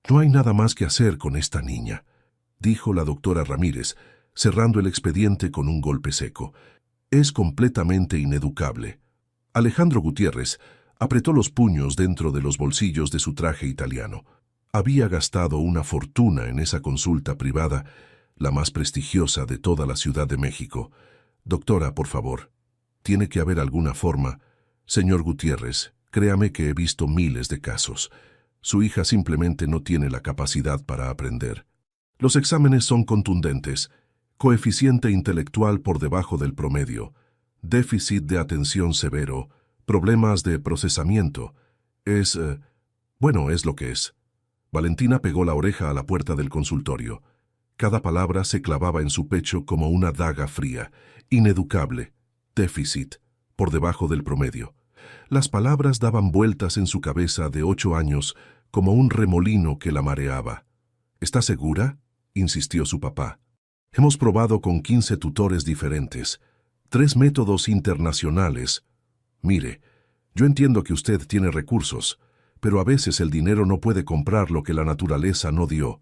No hay nada más que hacer con esta niña, dijo la doctora Ramírez, cerrando el expediente con un golpe seco. Es completamente ineducable. Alejandro Gutiérrez apretó los puños dentro de los bolsillos de su traje italiano. Había gastado una fortuna en esa consulta privada, la más prestigiosa de toda la Ciudad de México. Doctora, por favor, tiene que haber alguna forma. Señor Gutiérrez, créame que he visto miles de casos. Su hija simplemente no tiene la capacidad para aprender. Los exámenes son contundentes. Coeficiente intelectual por debajo del promedio, déficit de atención severo, problemas de procesamiento. Es lo que es. Valentina pegó la oreja a la puerta del consultorio. Cada palabra se clavaba en su pecho como una daga fría. Ineducable, déficit, por debajo del promedio. Las palabras daban vueltas en su cabeza de 8 años como un remolino que la mareaba. ¿Está segura?, insistió su papá. Hemos probado con 15 tutores diferentes, 3 métodos internacionales. Mire, yo entiendo que usted tiene recursos, pero a veces el dinero no puede comprar lo que la naturaleza no dio.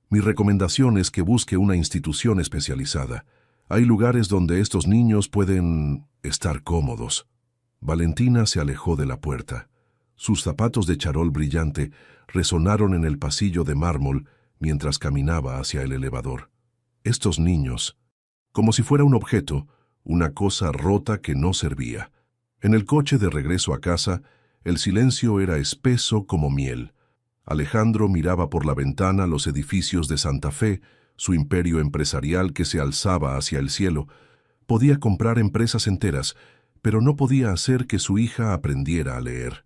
Mi recomendación es que busque una institución especializada. Hay lugares donde estos niños pueden estar cómodos. Valentina se alejó de la puerta. Sus zapatos de charol brillante resonaron en el pasillo de mármol mientras caminaba hacia el elevador. Estos niños, como si fuera un objeto, una cosa rota que no servía. En el coche de regreso a casa, el silencio era espeso como miel. Alejandro miraba por la ventana los edificios de Santa Fe, su imperio empresarial que se alzaba hacia el cielo. Podía comprar empresas enteras, pero no podía hacer que su hija aprendiera a leer.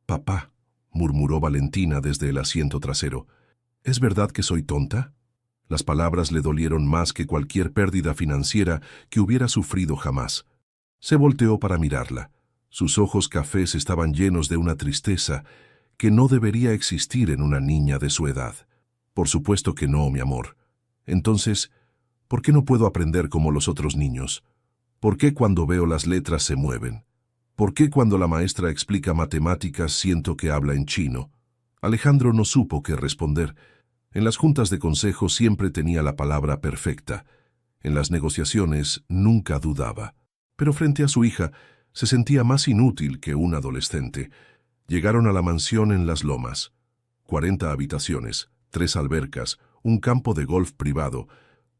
«Papá», murmuró Valentina desde el asiento trasero, «¿es verdad que soy tonta?». Las palabras le dolieron más que cualquier pérdida financiera que hubiera sufrido jamás. Se volteó para mirarla. Sus ojos cafés estaban llenos de una tristeza que no debería existir en una niña de su edad. «Por supuesto que no, mi amor. Entonces, ¿por qué no puedo aprender como los otros niños? ¿Por qué cuando veo las letras se mueven? ¿Por qué cuando la maestra explica matemáticas siento que habla en chino?». Alejandro no supo qué responder. En las juntas de consejo siempre tenía la palabra perfecta. En las negociaciones nunca dudaba. Pero frente a su hija se sentía más inútil que un adolescente. Llegaron a la mansión en Las Lomas. 40 habitaciones, 3 albercas, un campo de golf privado.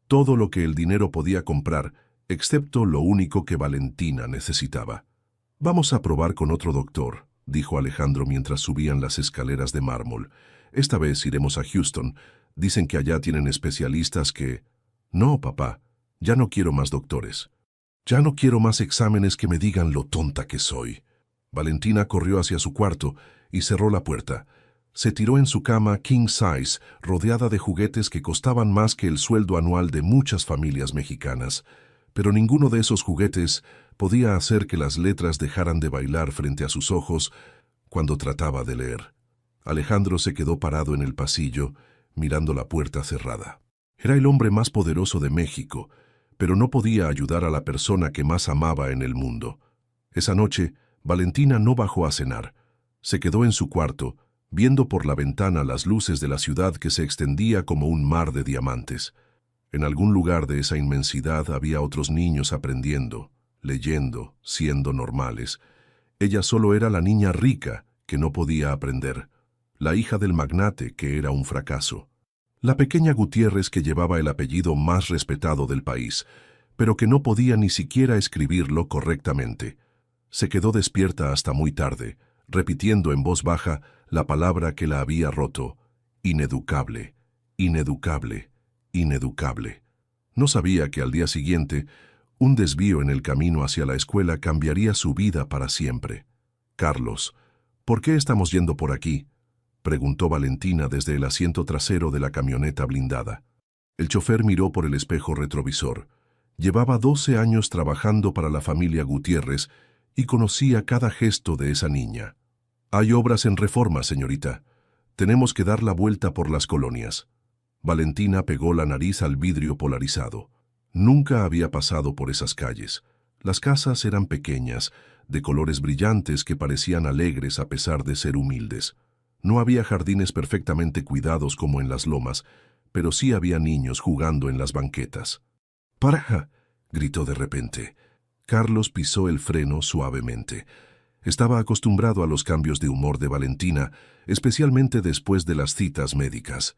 Todo lo que el dinero podía comprar, excepto lo único que Valentina necesitaba. «Vamos a probar con otro doctor», dijo Alejandro mientras subían las escaleras de mármol. «Esta vez iremos a Houston. Dicen que allá tienen especialistas que...». «No, papá, ya no quiero más doctores. Ya no quiero más exámenes que me digan lo tonta que soy». Valentina corrió hacia su cuarto y cerró la puerta. Se tiró en su cama king size, rodeada de juguetes que costaban más que el sueldo anual de muchas familias mexicanas. Pero ninguno de esos juguetes podía hacer que las letras dejaran de bailar frente a sus ojos cuando trataba de leer. Alejandro se quedó parado en el pasillo, mirando la puerta cerrada. Era el hombre más poderoso de México, pero no podía ayudar a la persona que más amaba en el mundo. Esa noche, Valentina no bajó a cenar. Se quedó en su cuarto, viendo por la ventana las luces de la ciudad que se extendía como un mar de diamantes. En algún lugar de esa inmensidad había otros niños aprendiendo, leyendo, siendo normales. Ella solo era la niña rica que no podía aprender, la hija del magnate que era un fracaso. La pequeña Gutiérrez que llevaba el apellido más respetado del país, pero que no podía ni siquiera escribirlo correctamente. Se quedó despierta hasta muy tarde, repitiendo en voz baja la palabra que la había roto: ineducable, ineducable, ineducable. No sabía que al día siguiente, un desvío en el camino hacia la escuela cambiaría su vida para siempre. «Carlos, ¿por qué estamos yendo por aquí?», preguntó Valentina desde el asiento trasero de la camioneta blindada. El chofer miró por el espejo retrovisor. Llevaba 12 años trabajando para la familia Gutiérrez y conocía cada gesto de esa niña. «Hay obras en Reforma, señorita. Tenemos que dar la vuelta por las colonias». Valentina pegó la nariz al vidrio polarizado. Nunca había pasado por esas calles. Las casas eran pequeñas, de colores brillantes que parecían alegres a pesar de ser humildes. No había jardines perfectamente cuidados como en las lomas, pero sí había niños jugando en las banquetas. ¡Para! Gritó de repente. Carlos pisó el freno suavemente. Estaba acostumbrado a los cambios de humor de Valentina, especialmente después de las citas médicas.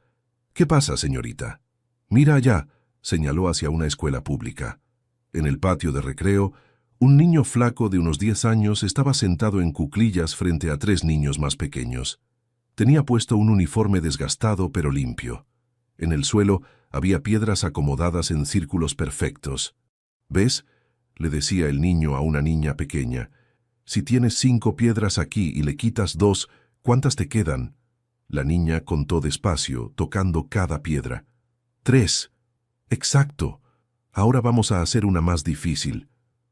«¿Qué pasa, señorita?» «Mira allá», señaló hacia una escuela pública. En el patio de recreo, un niño flaco de unos 10 años estaba sentado en cuclillas frente a 3 niños más pequeños. Tenía puesto un uniforme desgastado pero limpio. En el suelo había piedras acomodadas en círculos perfectos. «¿Ves?», le decía el niño a una niña pequeña. «Si tienes 5 piedras aquí y le quitas 2, ¿cuántas te quedan?». La niña contó despacio, tocando cada piedra. 3. «Exacto. Ahora vamos a hacer una más difícil».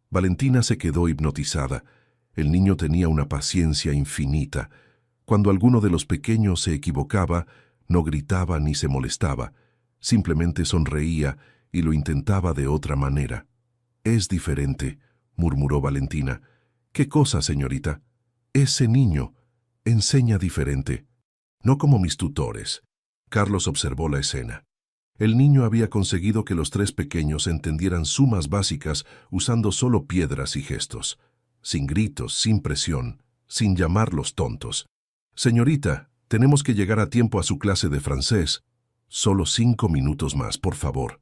Valentina se quedó hipnotizada. El niño tenía una paciencia infinita. Cuando alguno de los pequeños se equivocaba, no gritaba ni se molestaba. Simplemente sonreía y lo intentaba de otra manera. «Es diferente», murmuró Valentina. «¿Qué cosa, señorita?» «Ese niño enseña diferente. No como mis tutores». Carlos observó la escena. El niño había conseguido que los 3 pequeños entendieran sumas básicas usando solo piedras y gestos. Sin gritos, sin presión, sin llamarlos tontos. «Señorita, tenemos que llegar a tiempo a su clase de francés. Solo 5 minutos más, por favor».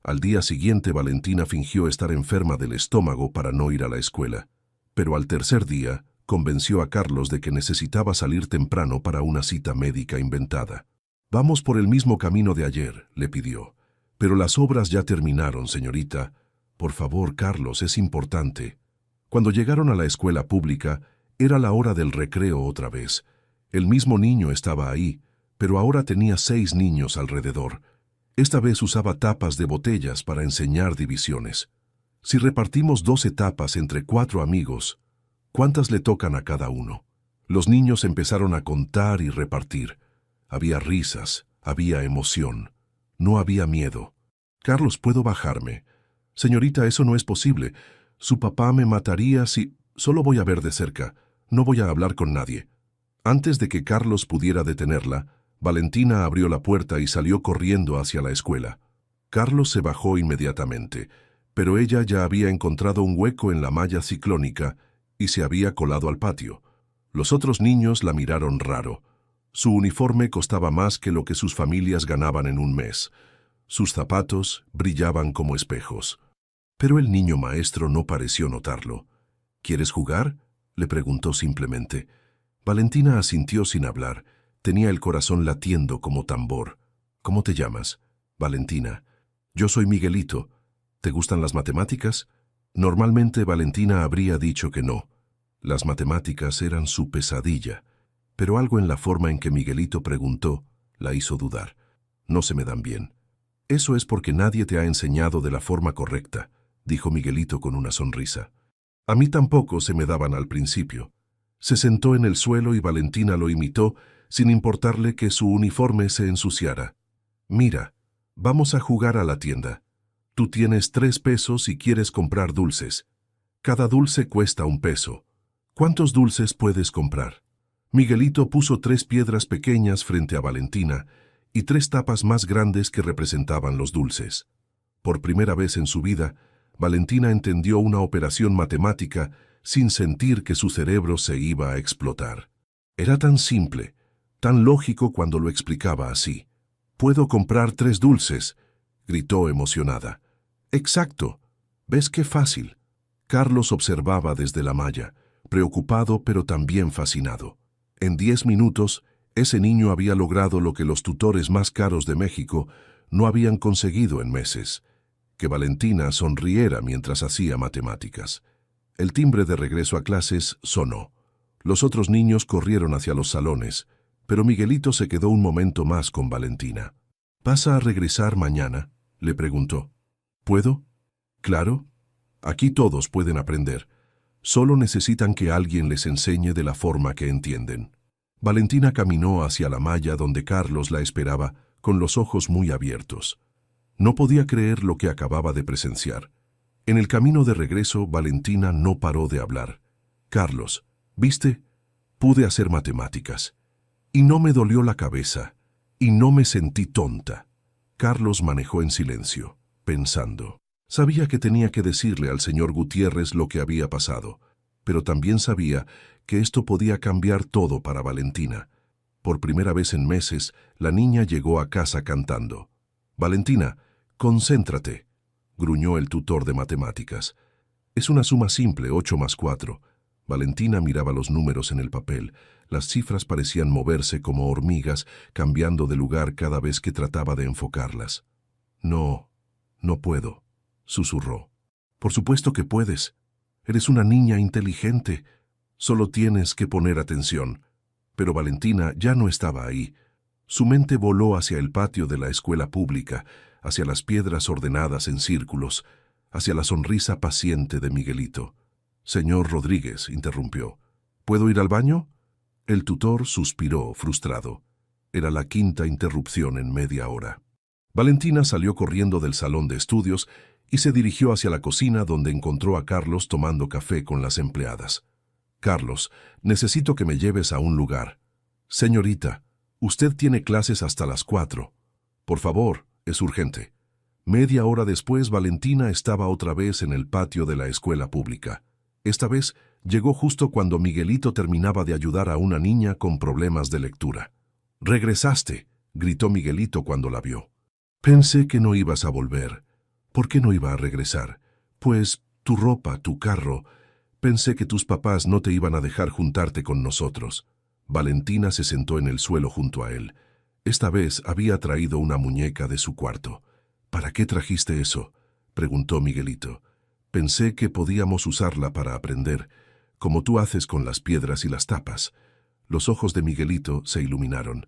Al día siguiente, Valentina fingió estar enferma del estómago para no ir a la escuela. Pero al tercer día, convenció a Carlos de que necesitaba salir temprano para una cita médica inventada. «Vamos por el mismo camino de ayer», le pidió. «Pero las obras ya terminaron, señorita. Por favor, Carlos, es importante». Cuando llegaron a la escuela pública, era la hora del recreo otra vez. El mismo niño estaba ahí, pero ahora tenía 6 niños alrededor. Esta vez usaba tapas de botellas para enseñar divisiones. «Si repartimos 12 tapas entre 4 amigos, ¿cuántas le tocan a cada uno?». Los niños empezaron a contar y repartir. Había risas, había emoción. No había miedo. «Carlos, ¿puedo bajarme?» «Señorita, eso no es posible. Su papá me mataría si... Solo voy a ver de cerca. No voy a hablar con nadie». Antes de que Carlos pudiera detenerla, Valentina abrió la puerta y salió corriendo hacia la escuela. Carlos se bajó inmediatamente, pero ella ya había encontrado un hueco en la malla ciclónica y se había colado al patio. Los otros niños la miraron raro. Su uniforme costaba más que lo que sus familias ganaban en un mes. Sus zapatos brillaban como espejos. Pero el niño maestro no pareció notarlo. «¿Quieres jugar?», le preguntó simplemente. Valentina asintió sin hablar. Tenía el corazón latiendo como tambor. «¿Cómo te llamas?». «Valentina». «Yo soy Miguelito. ¿Te gustan las matemáticas?». Normalmente Valentina habría dicho que no. Las matemáticas eran su pesadilla. Pero algo en la forma en que Miguelito preguntó la hizo dudar. «No se me dan bien». «Eso es porque nadie te ha enseñado de la forma correcta», dijo Miguelito con una sonrisa. «A mí tampoco se me daban al principio». Se sentó en el suelo y Valentina lo imitó, sin importarle que su uniforme se ensuciara. «Mira, vamos a jugar a la tienda. Tú tienes 3 pesos y quieres comprar dulces. Cada dulce cuesta 1 peso. ¿Cuántos dulces puedes comprar?». Miguelito puso 3 piedras pequeñas frente a Valentina y 3 tapas más grandes que representaban los dulces. Por primera vez en su vida, Valentina entendió una operación matemática sin sentir que su cerebro se iba a explotar. Era tan simple, tan lógico cuando lo explicaba así. «Puedo comprar 3 dulces», gritó emocionada. «Exacto. ¿Ves qué fácil?». Carlos observaba desde la malla, preocupado pero también fascinado. En 10 minutos, ese niño había logrado lo que los tutores más caros de México no habían conseguido en meses: que Valentina sonriera mientras hacía matemáticas. El timbre de regreso a clases sonó. Los otros niños corrieron hacia los salones, pero Miguelito se quedó un momento más con Valentina. «¿Vas a regresar mañana?», le preguntó. «¿Puedo?». «Claro. Aquí todos pueden aprender. Solo necesitan que alguien les enseñe de la forma que entienden». Valentina caminó hacia la malla donde Carlos la esperaba, con los ojos muy abiertos. No podía creer lo que acababa de presenciar. En el camino de regreso, Valentina no paró de hablar. «Carlos, ¿viste? Pude hacer matemáticas. Y no me dolió la cabeza, y no me sentí tonta. Carlos manejó en silencio, pensando. Sabía que tenía que decirle al señor Gutiérrez lo que había pasado, pero también sabía que esto podía cambiar todo para Valentina. Por primera vez en meses, la niña llegó a casa cantando. «Valentina, concéntrate», gruñó el tutor de matemáticas. «Es una suma simple, 8 más 4». Valentina miraba los números en el papel. Las cifras parecían moverse como hormigas, cambiando de lugar cada vez que trataba de enfocarlas. «No, no puedo», susurró. «Por supuesto que puedes. Eres una niña inteligente. Solo tienes que poner atención». Pero Valentina ya no estaba ahí. Su mente voló hacia el patio de la escuela pública, hacia las piedras ordenadas en círculos, hacia la sonrisa paciente de Miguelito. «Señor Rodríguez», interrumpió. «¿Puedo ir al baño?» El tutor suspiró, frustrado. Era la quinta interrupción en media hora. Valentina salió corriendo del salón de estudios y se dirigió hacia la cocina, donde encontró a Carlos tomando café con las empleadas. «Carlos, necesito que me lleves a un lugar». «Señorita, usted tiene clases hasta las 4. Por favor, es urgente». Media hora después, Valentina estaba otra vez en el patio de la escuela pública. Esta vez llegó justo cuando Miguelito terminaba de ayudar a una niña con problemas de lectura. «¡Regresaste!», gritó Miguelito cuando la vio. «Pensé que no ibas a volver». «¿Por qué no iba a regresar?» «Pues, tu ropa, tu carro. Pensé que tus papás no te iban a dejar juntarte con nosotros». Valentina se sentó en el suelo junto a él. Esta vez había traído una muñeca de su cuarto. «¿Para qué trajiste eso?», preguntó Miguelito. «Pensé que podíamos usarla para aprender, como tú haces con las piedras y las tapas». Los ojos de Miguelito se iluminaron.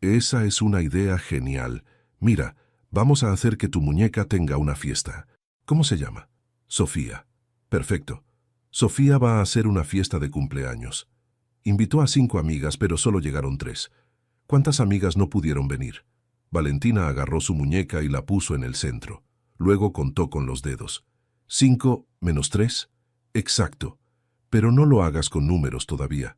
«Esa es una idea genial. Mira, vamos a hacer que tu muñeca tenga una fiesta». «¿Cómo se llama?» «Sofía». «Perfecto. Sofía va a hacer una fiesta de cumpleaños». Invitó a 5 amigas, pero solo llegaron 3. ¿Cuántas amigas no pudieron venir? Valentina agarró su muñeca y la puso en el centro. Luego contó con los dedos. 5 menos 3. Exacto. Pero no lo hagas con números todavía.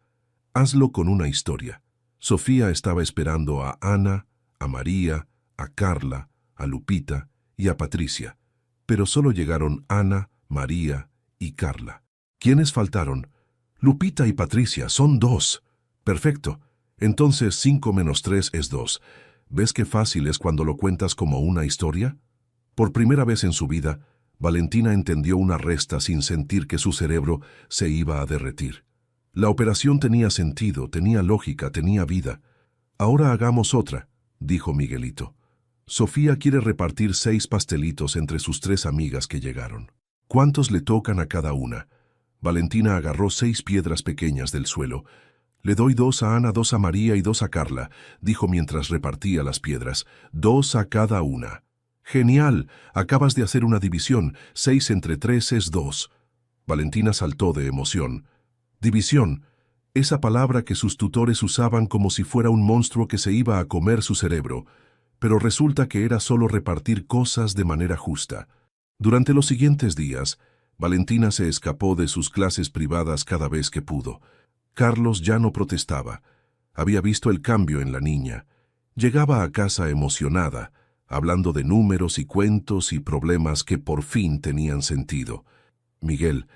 Hazlo con una historia. Sofía estaba esperando a Ana, a María, a Carla, a Lupita y a Patricia. Pero solo llegaron Ana, María y Carla. ¿Quiénes faltaron? Lupita y Patricia, son 2. Perfecto. Entonces 5 menos 3 es 2. ¿Ves qué fácil es cuando lo cuentas como una historia? Por primera vez en su vida, Valentina entendió una resta sin sentir que su cerebro se iba a derretir. La operación tenía sentido, tenía lógica, tenía vida. «Ahora hagamos otra», dijo Miguelito. «Sofía quiere repartir 6 pastelitos entre sus 3 amigas que llegaron. ¿Cuántos le tocan a cada una?» Valentina agarró 6 piedras pequeñas del suelo. «Le doy 2 a Ana, 2 a María y 2 a Carla», dijo mientras repartía las piedras. «2 a cada una». «Genial, acabas de hacer una división. 6 entre 3 es 2». Valentina saltó de emoción. «División», esa palabra que sus tutores usaban como si fuera un monstruo que se iba a comer su cerebro. Pero resulta que era solo repartir cosas de manera justa. Durante los siguientes días, Valentina se escapó de sus clases privadas cada vez que pudo. Carlos ya no protestaba. Había visto el cambio en la niña. Llegaba a casa emocionada, hablando de números y cuentos y problemas que por fin tenían sentido. «Miguel,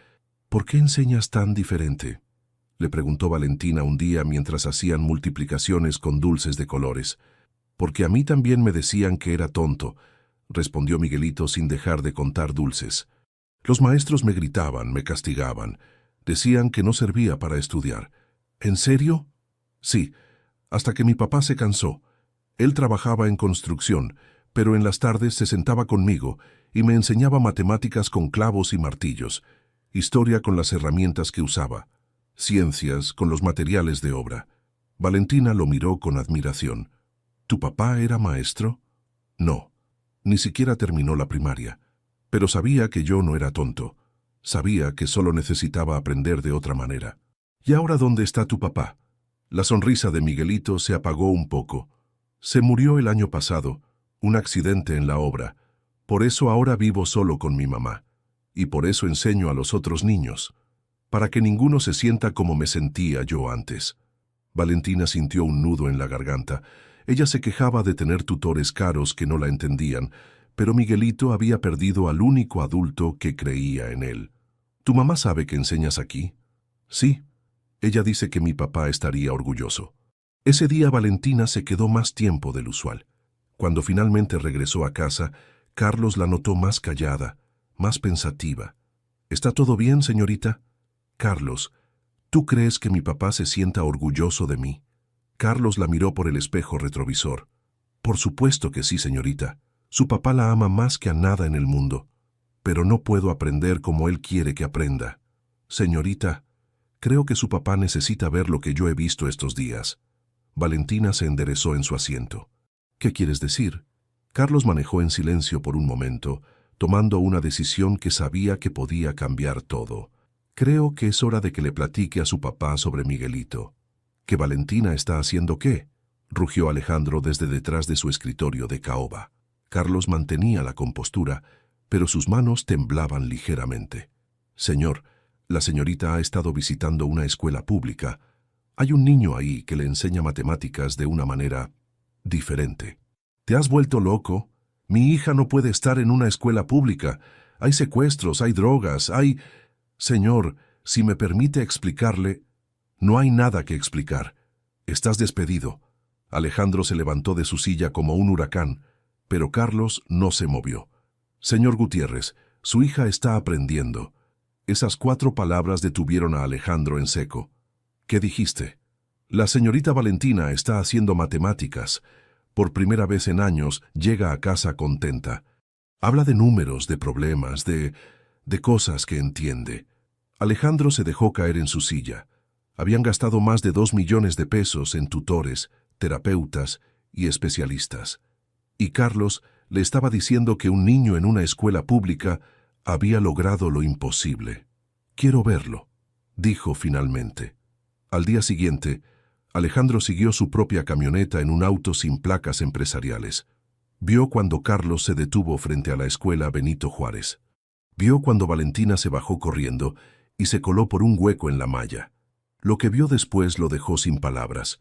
¿por qué enseñas tan diferente?», le preguntó Valentina un día mientras hacían multiplicaciones con dulces de colores. «Porque a mí también me decían que era tonto», respondió Miguelito sin dejar de contar dulces. «Los maestros me gritaban, me castigaban. Decían que no servía para estudiar». «¿En serio?» «Sí, hasta que mi papá se cansó. Él trabajaba en construcción, pero en las tardes se sentaba conmigo y me enseñaba matemáticas con clavos y martillos, historia con las herramientas que usaba, ciencias con los materiales de obra». Valentina lo miró con admiración. «¿Tu papá era maestro?» «No, ni siquiera terminó la primaria. Pero sabía que yo no era tonto. Sabía que solo necesitaba aprender de otra manera». «¿Y ahora dónde está tu papá?» La sonrisa de Miguelito se apagó un poco. «Se murió el año pasado, un accidente en la obra. Por eso ahora vivo solo con mi mamá. Y por eso enseño a los otros niños. Para que ninguno se sienta como me sentía yo antes». Valentina sintió un nudo en la garganta. Ella se quejaba de tener tutores caros que no la entendían, pero Miguelito había perdido al único adulto que creía en él. ¿Tu mamá sabe que enseñas aquí? Sí. Ella dice que mi papá estaría orgulloso. Ese día Valentina se quedó más tiempo del usual. Cuando finalmente regresó a casa, Carlos la notó más callada, más pensativa. ¿Está todo bien, señorita? Carlos, ¿tú crees que mi papá se sienta orgulloso de mí? Carlos la miró por el espejo retrovisor. Por supuesto que sí, señorita. Su papá la ama más que a nada en el mundo. Pero no puedo aprender como él quiere que aprenda. Señorita, creo que su papá necesita ver lo que yo he visto estos días. Valentina se enderezó en su asiento. ¿Qué quieres decir? Carlos manejó en silencio por un momento, tomando una decisión que sabía que podía cambiar todo. Creo que es hora de que le platique a su papá sobre Miguelito. ¿Que Valentina está haciendo qué? Rugió Alejandro desde detrás de su escritorio de caoba. Carlos mantenía la compostura, pero sus manos temblaban ligeramente. Señor, la señorita ha estado visitando una escuela pública. Hay un niño ahí que le enseña matemáticas de una manera diferente. ¿Te has vuelto loco? Mi hija no puede estar en una escuela pública. Hay secuestros, hay drogas, hay... Señor, si me permite explicarle... No hay nada que explicar. Estás despedido. Alejandro se levantó de su silla como un huracán, pero Carlos no se movió. Señor Gutiérrez, su hija está aprendiendo. Esas 4 palabras detuvieron a Alejandro en seco. ¿Qué dijiste? La señorita Valentina está haciendo matemáticas. Por primera vez en años llega a casa contenta. Habla de números, de problemas, de cosas que entiende. Alejandro se dejó caer en su silla. Habían gastado más de 2 millones de pesos en tutores, terapeutas y especialistas. Y Carlos le estaba diciendo que un niño en una escuela pública había logrado lo imposible. Quiero verlo, dijo finalmente. Al día siguiente, Alejandro siguió su propia camioneta en un auto sin placas empresariales. Vio cuando Carlos se detuvo frente a la escuela Benito Juárez. Vio cuando Valentina se bajó corriendo y se coló por un hueco en la malla. Lo que vio después lo dejó sin palabras.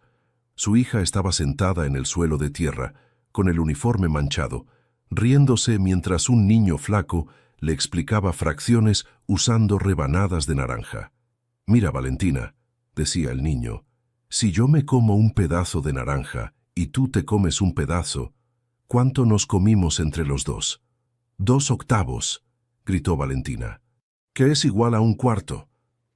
Su hija estaba sentada en el suelo de tierra, con el uniforme manchado, riéndose mientras un niño flaco le explicaba fracciones usando rebanadas de naranja. «Mira, Valentina», decía el niño, «si yo me como un pedazo de naranja y tú te comes un pedazo, ¿cuánto nos comimos entre los dos?» «2 octavos», gritó Valentina. «¿Qué es igual a 1/4?»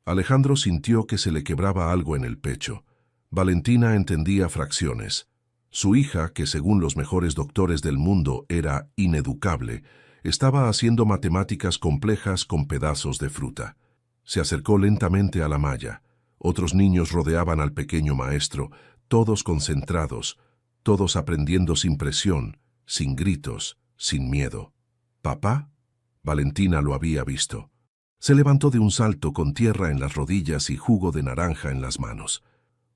Alejandro sintió que se le quebraba algo en el pecho. Valentina entendía fracciones. Su hija, que según los mejores doctores del mundo era ineducable, estaba haciendo matemáticas complejas con pedazos de fruta. Se acercó lentamente a la malla. Otros niños rodeaban al pequeño maestro, todos concentrados, todos aprendiendo sin presión, sin gritos, sin miedo. ¿Papá? Valentina lo había visto. Se levantó de un salto con tierra en las rodillas y jugo de naranja en las manos.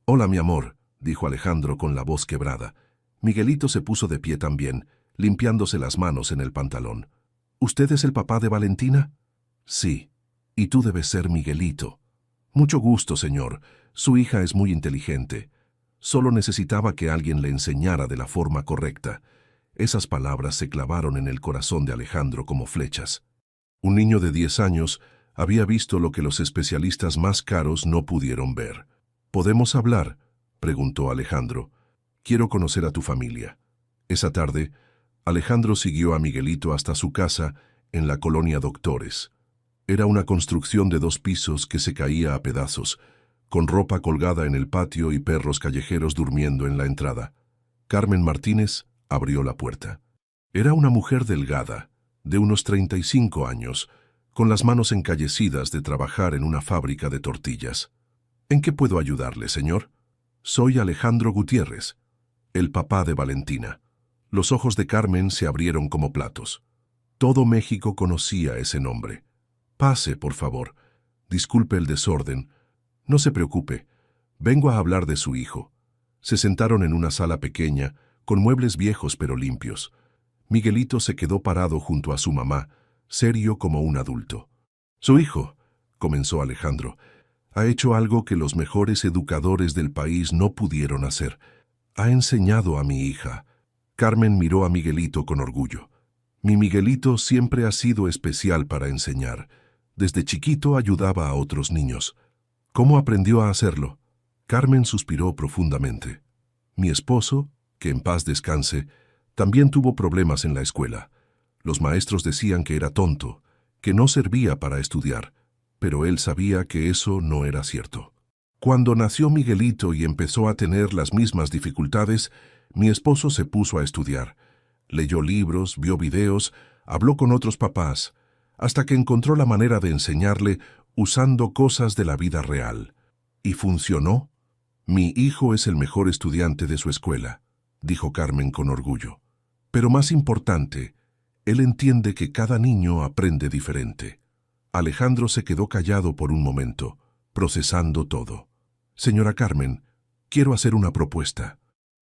«Hola, mi amor», dijo Alejandro con la voz quebrada. Miguelito se puso de pie también, limpiándose las manos en el pantalón. «¿Usted es el papá de Valentina?» «Sí. Y tú debes ser Miguelito». «Mucho gusto, señor. Su hija es muy inteligente. Solo necesitaba que alguien le enseñara de la forma correcta». Esas palabras se clavaron en el corazón de Alejandro como flechas. Un niño de 10 años había visto lo que los especialistas más caros no pudieron ver. «¿Podemos hablar?», preguntó Alejandro. «Quiero conocer a tu familia». Esa tarde, Alejandro siguió a Miguelito hasta su casa en la colonia Doctores. Era una construcción de 2 pisos que se caía a pedazos, con ropa colgada en el patio y perros callejeros durmiendo en la entrada. Carmen Martínez abrió la puerta. Era una mujer delgada, de unos 35 años, con las manos encallecidas de trabajar en una fábrica de tortillas. «¿En qué puedo ayudarle, señor?» «Soy Alejandro Gutiérrez, el papá de Valentina». Los ojos de Carmen se abrieron como platos. Todo México conocía ese nombre. «Pase, por favor. Disculpe el desorden. No se preocupe. Vengo a hablar de su hijo». Se sentaron en una sala pequeña, con muebles viejos pero limpios. Miguelito se quedó parado junto a su mamá, serio como un adulto. «Su hijo», comenzó Alejandro. Ha hecho algo que los mejores educadores del país no pudieron hacer. Ha enseñado a mi hija. Carmen miró a Miguelito con orgullo. Mi Miguelito siempre ha sido especial para enseñar. Desde chiquito ayudaba a otros niños. ¿Cómo aprendió a hacerlo? Carmen suspiró profundamente. Mi esposo, que en paz descanse, también tuvo problemas en la escuela. Los maestros decían que era tonto, que no servía para estudiar, pero él sabía que eso no era cierto. Cuando nació Miguelito y empezó a tener las mismas dificultades, mi esposo se puso a estudiar. Leyó libros, vio videos, habló con otros papás, hasta que encontró la manera de enseñarle usando cosas de la vida real. ¿Y funcionó? Mi hijo es el mejor estudiante de su escuela, dijo Carmen con orgullo. Pero más importante, él entiende que cada niño aprende diferente. Alejandro se quedó callado por un momento, procesando todo. Señora Carmen, quiero hacer una propuesta.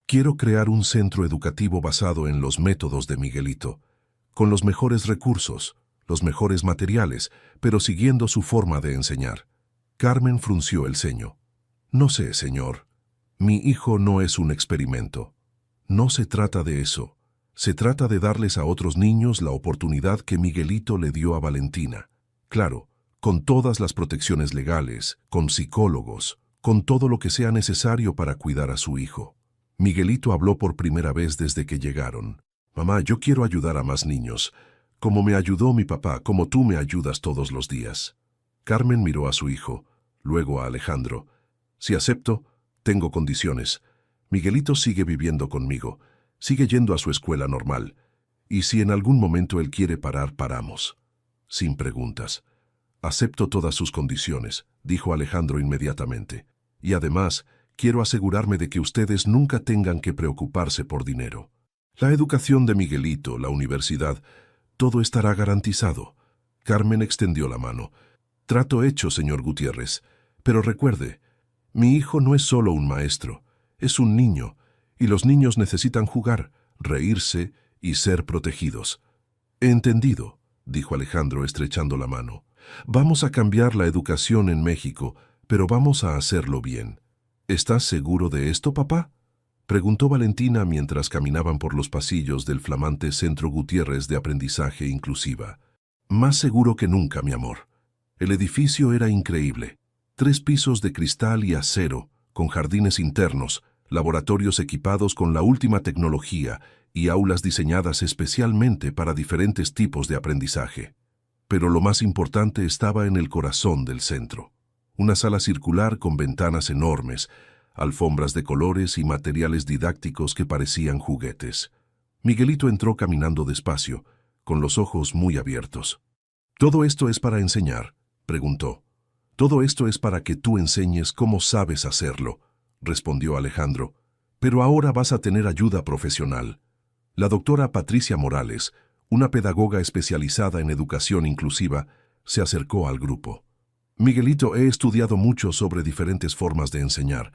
Quiero crear un centro educativo basado en los métodos de Miguelito, con los mejores recursos, los mejores materiales, pero siguiendo su forma de enseñar. Carmen frunció el ceño. No sé, señor. Mi hijo no es un experimento. No se trata de eso. Se trata de darles a otros niños la oportunidad que Miguelito le dio a Valentina. Claro, con todas las protecciones legales, con psicólogos, con todo lo que sea necesario para cuidar a su hijo. Miguelito habló por primera vez desde que llegaron. Mamá, yo quiero ayudar a más niños, como me ayudó mi papá, como tú me ayudas todos los días. Carmen miró a su hijo, luego a Alejandro. Si acepto, tengo condiciones. Miguelito sigue viviendo conmigo, sigue yendo a su escuela normal, y si en algún momento él quiere parar, paramos. Sin preguntas. Acepto todas sus condiciones, dijo Alejandro inmediatamente. Y además, quiero asegurarme de que ustedes nunca tengan que preocuparse por dinero. La educación de Miguelito, la universidad, todo estará garantizado. Carmen extendió la mano. Trato hecho, señor Gutiérrez. Pero recuerde, mi hijo no es solo un maestro, es un niño, y los niños necesitan jugar, reírse y ser protegidos. Entendido, dijo Alejandro estrechando la mano. Vamos a cambiar la educación en México, pero vamos a hacerlo bien. ¿Estás seguro de esto, papá? Preguntó Valentina mientras caminaban por los pasillos del flamante Centro Gutiérrez de Aprendizaje Inclusiva. Más seguro que nunca, mi amor. El edificio era increíble. 3 pisos de cristal y acero, con jardines internos, laboratorios equipados con la última tecnología y aulas diseñadas especialmente para diferentes tipos de aprendizaje. Pero lo más importante estaba en el corazón del centro. Una sala circular con ventanas enormes, alfombras de colores y materiales didácticos que parecían juguetes. Miguelito entró caminando despacio, con los ojos muy abiertos. ¿Todo esto es para enseñar?, preguntó. Todo esto es para que tú enseñes cómo sabes hacerlo, respondió Alejandro. Pero ahora vas a tener ayuda profesional. La doctora Patricia Morales, una pedagoga especializada en educación inclusiva, se acercó al grupo. Miguelito, he estudiado mucho sobre diferentes formas de enseñar,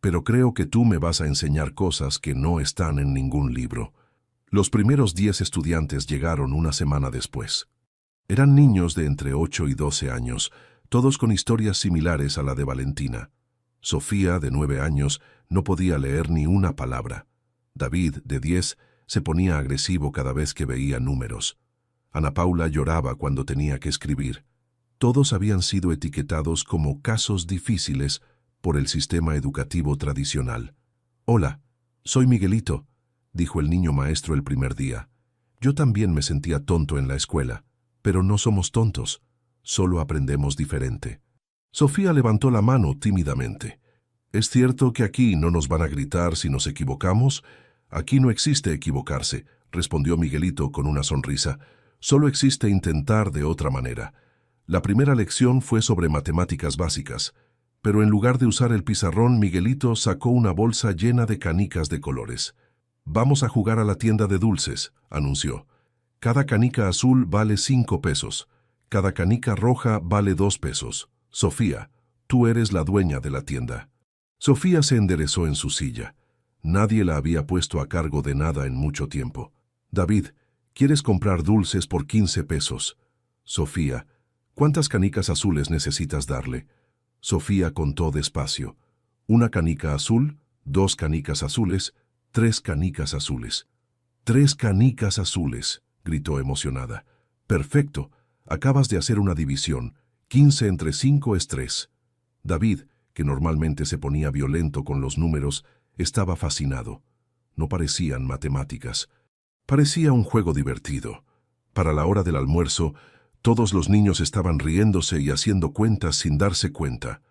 pero creo que tú me vas a enseñar cosas que no están en ningún libro. Los primeros 10 estudiantes llegaron una semana después. Eran niños de entre 8 y 12 años, todos con historias similares a la de Valentina. Sofía, de 9 años, no podía leer ni una palabra. David, de 10, se ponía agresivo cada vez que veía números. Ana Paula lloraba cuando tenía que escribir. Todos habían sido etiquetados como casos difíciles por el sistema educativo tradicional. «Hola, soy Miguelito», dijo el niño maestro el primer día. «Yo también me sentía tonto en la escuela, pero no somos tontos, solo aprendemos diferente». Sofía levantó la mano tímidamente. «¿Es cierto que aquí no nos van a gritar si nos equivocamos?» «Aquí no existe equivocarse», respondió Miguelito con una sonrisa. «Solo existe intentar de otra manera». La primera lección fue sobre matemáticas básicas, pero en lugar de usar el pizarrón, Miguelito sacó una bolsa llena de canicas de colores. «Vamos a jugar a la tienda de dulces», anunció. «Cada canica azul vale 5 pesos. Cada canica roja vale 2 pesos. Sofía, tú eres la dueña de la tienda». Sofía se enderezó en su silla. Nadie la había puesto a cargo de nada en mucho tiempo. «David, ¿quieres comprar dulces por 15 pesos?» «Sofía, ¿cuántas canicas azules necesitas darle?» Sofía contó despacio. 1 canica azul, 2 canicas azules, 3 canicas azules. 3 canicas azules, gritó emocionada. Perfecto, acabas de hacer una división. 15 entre 5 es 3. David, que normalmente se ponía violento con los números, estaba fascinado. No parecían matemáticas. Parecía un juego divertido. Para la hora del almuerzo, todos los niños estaban riéndose y haciendo cuentas sin darse cuenta.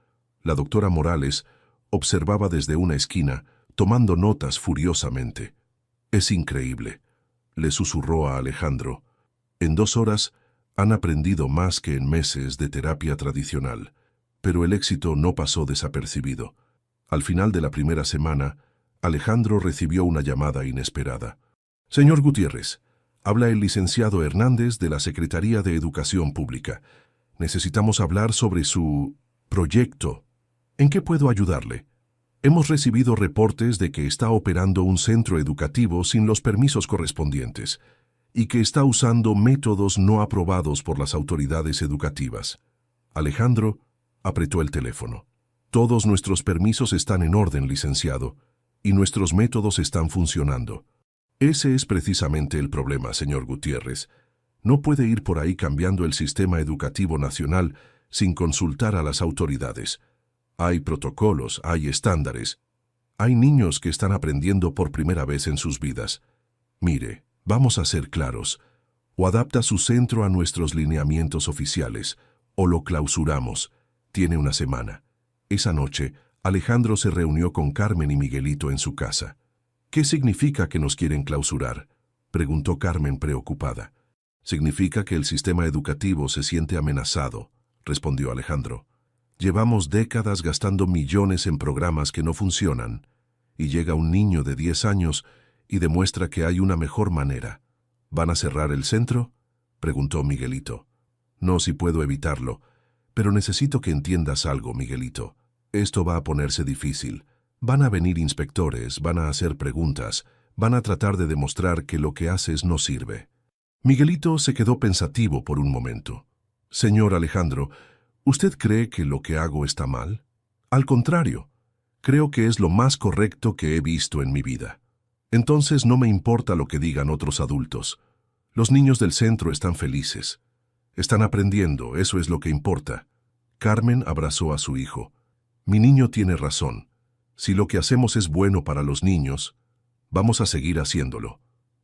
La doctora Morales observaba desde una esquina, tomando notas furiosamente. «Es increíble», le susurró a Alejandro. «En 2 horas han aprendido más que en meses de terapia tradicional». Pero el éxito no pasó desapercibido. Al final de la primera semana, Alejandro recibió una llamada inesperada. «Señor Gutiérrez, habla el licenciado Hernández de la Secretaría de Educación Pública. Necesitamos hablar sobre su proyecto. ¿En qué puedo ayudarle? Hemos recibido reportes de que está operando un centro educativo sin los permisos correspondientes y que está usando métodos no aprobados por las autoridades educativas». Alejandro apretó el teléfono. «Todos nuestros permisos están en orden, licenciado, y nuestros métodos están funcionando». «Ese es precisamente el problema, señor Gutiérrez. No puede ir por ahí cambiando el sistema educativo nacional sin consultar a las autoridades. Hay protocolos, hay estándares. Hay niños que están aprendiendo por primera vez en sus vidas. Mire, vamos a ser claros. O adapta su centro a nuestros lineamientos oficiales, o lo clausuramos. Tiene una semana». Esa noche, Alejandro se reunió con Carmen y Miguelito en su casa. «¿Qué significa que nos quieren clausurar?», preguntó Carmen preocupada. «Significa que el sistema educativo se siente amenazado», respondió Alejandro. «Llevamos décadas gastando millones en programas que no funcionan, y llega un niño de 10 años y demuestra que hay una mejor manera. ¿Van a cerrar el centro?», preguntó Miguelito. «No, si puedo evitarlo. Pero necesito que entiendas algo, Miguelito. Esto va a ponerse difícil. Van a venir inspectores, van a hacer preguntas, van a tratar de demostrar que lo que haces no sirve». Miguelito se quedó pensativo por un momento. «Señor Alejandro, ¿usted cree que lo que hago está mal? Al contrario, creo que es lo más correcto que he visto en mi vida. Entonces no me importa lo que digan otros adultos. Los niños del centro están felices. Están aprendiendo, eso es lo que importa». Carmen abrazó a su hijo. «Mi niño tiene razón. Si lo que hacemos es bueno para los niños, vamos a seguir haciéndolo».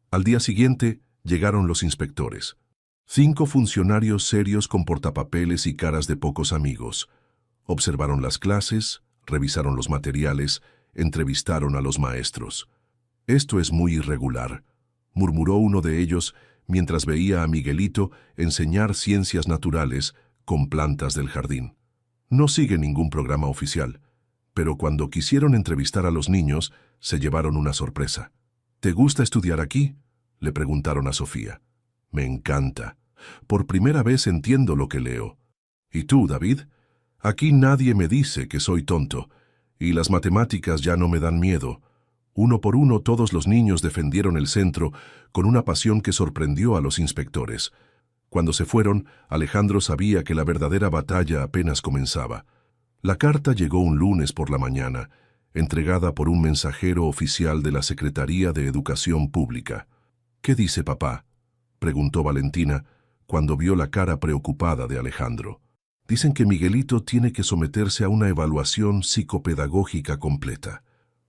Al día siguiente llegaron los inspectores. 5 funcionarios serios con portapapeles y caras de pocos amigos. Observaron las clases, revisaron los materiales, entrevistaron a los maestros. «Esto es muy irregular», murmuró uno de ellos mientras veía a Miguelito enseñar ciencias naturales con plantas del jardín. «No sigue ningún programa oficial». Pero cuando quisieron entrevistar a los niños, se llevaron una sorpresa. «¿Te gusta estudiar aquí?», le preguntaron a Sofía. «Me encanta. Por primera vez entiendo lo que leo». «¿Y tú, David? Aquí nadie me dice que soy tonto, y las matemáticas ya no me dan miedo». Uno por uno todos los niños defendieron el centro con una pasión que sorprendió a los inspectores. Cuando se fueron, Alejandro sabía que la verdadera batalla apenas comenzaba. La carta llegó un lunes por la mañana, entregada por un mensajero oficial de la Secretaría de Educación Pública. «¿Qué dice papá?», preguntó Valentina cuando vio la cara preocupada de Alejandro. «Dicen que Miguelito tiene que someterse a una evaluación psicopedagógica completa.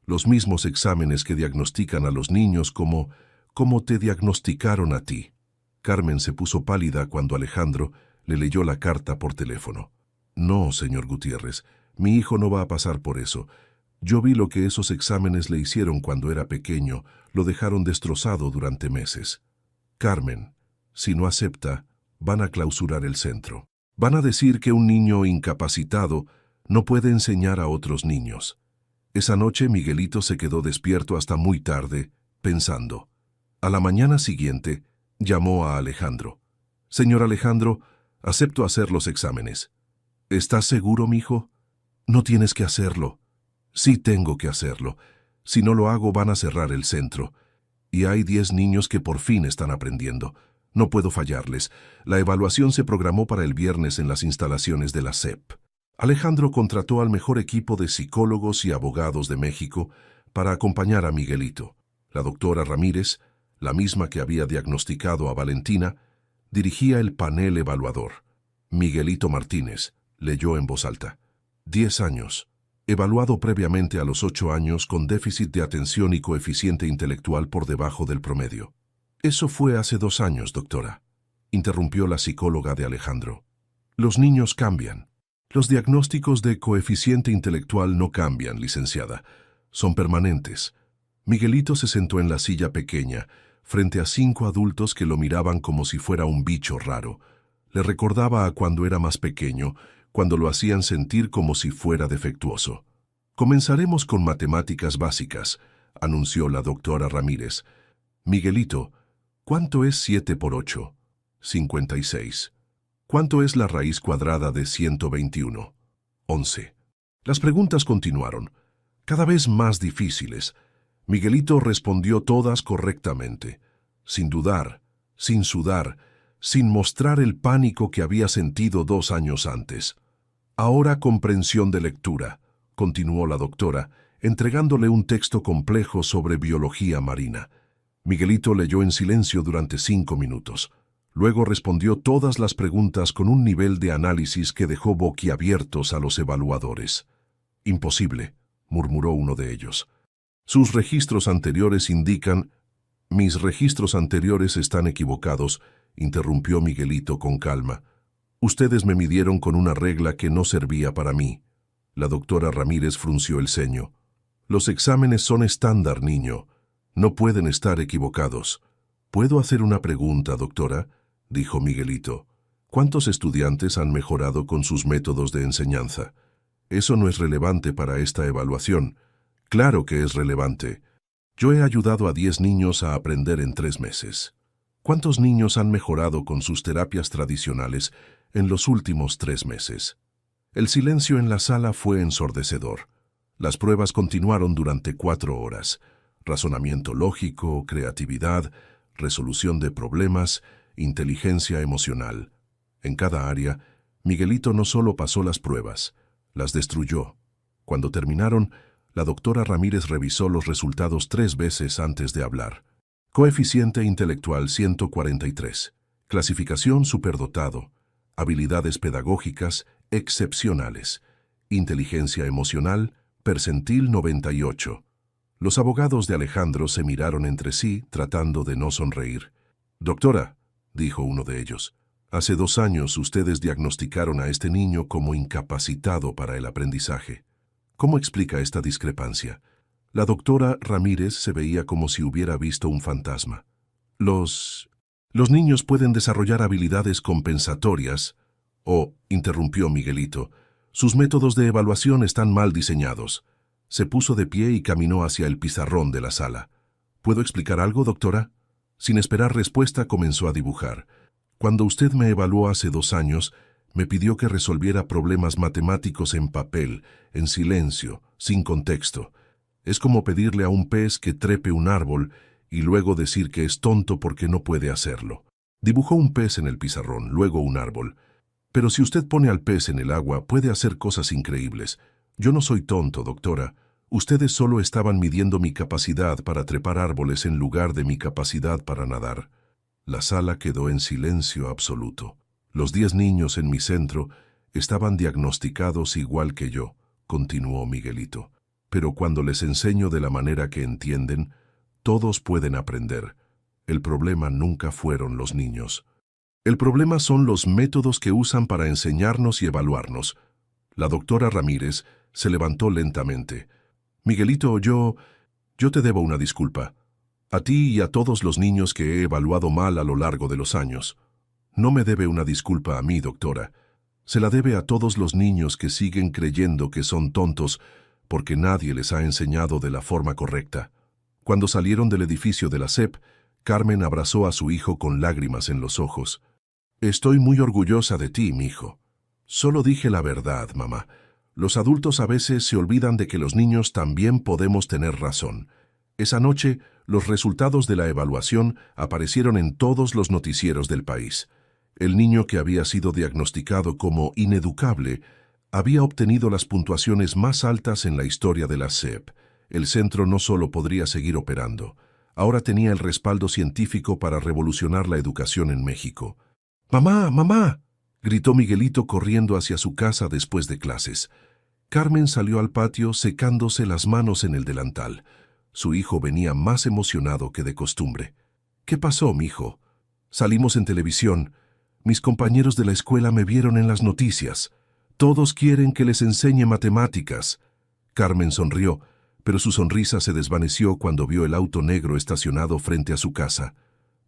Los mismos exámenes que diagnostican a los niños como te diagnosticaron a ti». Carmen se puso pálida cuando Alejandro le leyó la carta por teléfono. «No, señor Gutiérrez, mi hijo no va a pasar por eso. Yo vi lo que esos exámenes le hicieron cuando era pequeño, lo dejaron destrozado durante meses. Carmen, si no acepta, van a clausurar el centro. Van a decir que un niño incapacitado no puede enseñar a otros niños». Esa noche Miguelito se quedó despierto hasta muy tarde, pensando. A la mañana siguiente, llamó a Alejandro. «Señor Alejandro, acepto hacer los exámenes». «¿Estás seguro, mijo?». «No tienes que hacerlo». «Sí tengo que hacerlo. Si no lo hago van a cerrar el centro. Y hay 10 niños que por fin están aprendiendo. No puedo fallarles. La evaluación se programó para el viernes en las instalaciones de la SEP». Alejandro contrató al mejor equipo de psicólogos y abogados de México para acompañar a Miguelito. La doctora Ramírez, la misma que había diagnosticado a Valentina, dirigía el panel evaluador. Miguelito Martínez leyó en voz alta. 10 años. Evaluado previamente a los 8 años con déficit de atención y coeficiente intelectual por debajo del promedio. Eso fue hace 2 años, doctora, interrumpió la psicóloga de Alejandro. Los niños cambian. Los diagnósticos de coeficiente intelectual no cambian, licenciada. Son permanentes. Miguelito se sentó en la silla pequeña, frente a 5 adultos que lo miraban como si fuera un bicho raro. Le recordaba a cuando era más pequeño, cuando lo hacían sentir como si fuera defectuoso. Comenzaremos con matemáticas básicas, anunció la doctora Ramírez. Miguelito, ¿cuánto es 7 por 8? 56. ¿Cuánto es la raíz cuadrada de 121? 11. Las preguntas continuaron, cada vez más difíciles. Miguelito respondió todas correctamente, sin dudar, sin sudar, sin mostrar el pánico que había sentido 2 años antes. Ahora comprensión de lectura, continuó la doctora, entregándole un texto complejo sobre biología marina. Miguelito leyó en silencio durante 5 minutos. Luego respondió todas las preguntas con un nivel de análisis que dejó boquiabiertos a los evaluadores. Imposible, murmuró uno de ellos. Sus registros anteriores indican... Mis registros anteriores están equivocados, interrumpió Miguelito con calma. Ustedes me midieron con una regla que no servía para mí. La doctora Ramírez frunció el ceño. Los exámenes son estándar, niño. No pueden estar equivocados. ¿Puedo hacer una pregunta, doctora?, dijo Miguelito. ¿Cuántos estudiantes han mejorado con sus métodos de enseñanza? Eso no es relevante para esta evaluación. Claro que es relevante. Yo he ayudado a 10 niños a aprender en 3 meses. ¿Cuántos niños han mejorado con sus terapias tradicionales en los últimos 3 meses? El silencio en la sala fue ensordecedor. Las pruebas continuaron durante 4 horas. Razonamiento lógico, creatividad, resolución de problemas, inteligencia emocional. En cada área, Miguelito no solo pasó las pruebas, las destruyó. Cuando terminaron, la doctora Ramírez revisó los resultados 3 veces antes de hablar. Coeficiente intelectual 143. Clasificación superdotado. Habilidades pedagógicas excepcionales. Inteligencia emocional, percentil 98. Los abogados de Alejandro se miraron entre sí, tratando de no sonreír. Doctora, dijo uno de ellos, hace 2 años ustedes diagnosticaron a este niño como incapacitado para el aprendizaje. ¿Cómo explica esta discrepancia? La doctora Ramírez se veía como si hubiera visto un fantasma. Los niños pueden desarrollar habilidades compensatorias, interrumpió Miguelito, sus métodos de evaluación están mal diseñados. Se puso de pie y caminó hacia el pizarrón de la sala. ¿Puedo explicar algo, doctora? Sin esperar respuesta, comenzó a dibujar. Cuando usted me evaluó hace 2 años, me pidió que resolviera problemas matemáticos en papel, en silencio, sin contexto. Es como pedirle a un pez que trepe un árbol y luego decir que es tonto porque no puede hacerlo. Dibujó un pez en el pizarrón, luego un árbol. Pero si usted pone al pez en el agua, puede hacer cosas increíbles. Yo no soy tonto, doctora. Ustedes solo estaban midiendo mi capacidad para trepar árboles en lugar de mi capacidad para nadar. La sala quedó en silencio absoluto. Los 10 niños en mi centro estaban diagnosticados igual que yo, continuó Miguelito. Pero cuando les enseño de la manera que entienden, todos pueden aprender. El problema nunca fueron los niños. El problema son los métodos que usan para enseñarnos y evaluarnos. La doctora Ramírez se levantó lentamente. Miguelito, yo te debo una disculpa. A ti y a todos los niños que he evaluado mal a lo largo de los años. No me debe una disculpa a mí, doctora. Se la debe a todos los niños que siguen creyendo que son tontos porque nadie les ha enseñado de la forma correcta. Cuando salieron del edificio de la SEP, Carmen abrazó a su hijo con lágrimas en los ojos. Estoy muy orgullosa de ti, mijo. Solo dije la verdad, mamá. Los adultos a veces se olvidan de que los niños también podemos tener razón. Esa noche, los resultados de la evaluación aparecieron en todos los noticieros del país. El niño que había sido diagnosticado como ineducable Había obtenido las puntuaciones más altas en la historia de la SEP. El centro no solo podría seguir operando, ahora tenía el respaldo científico para revolucionar la educación en México. ¡Mamá, mamá!, gritó Miguelito corriendo hacia su casa después de clases. Carmen salió al patio secándose las manos en el delantal. Su hijo venía más emocionado que de costumbre. ¿Qué pasó, mijo? Salimos en televisión. Mis compañeros de la escuela me vieron en las noticias. Todos quieren que les enseñe matemáticas. Carmen sonrió, pero su sonrisa se desvaneció cuando vio el auto negro estacionado frente a su casa.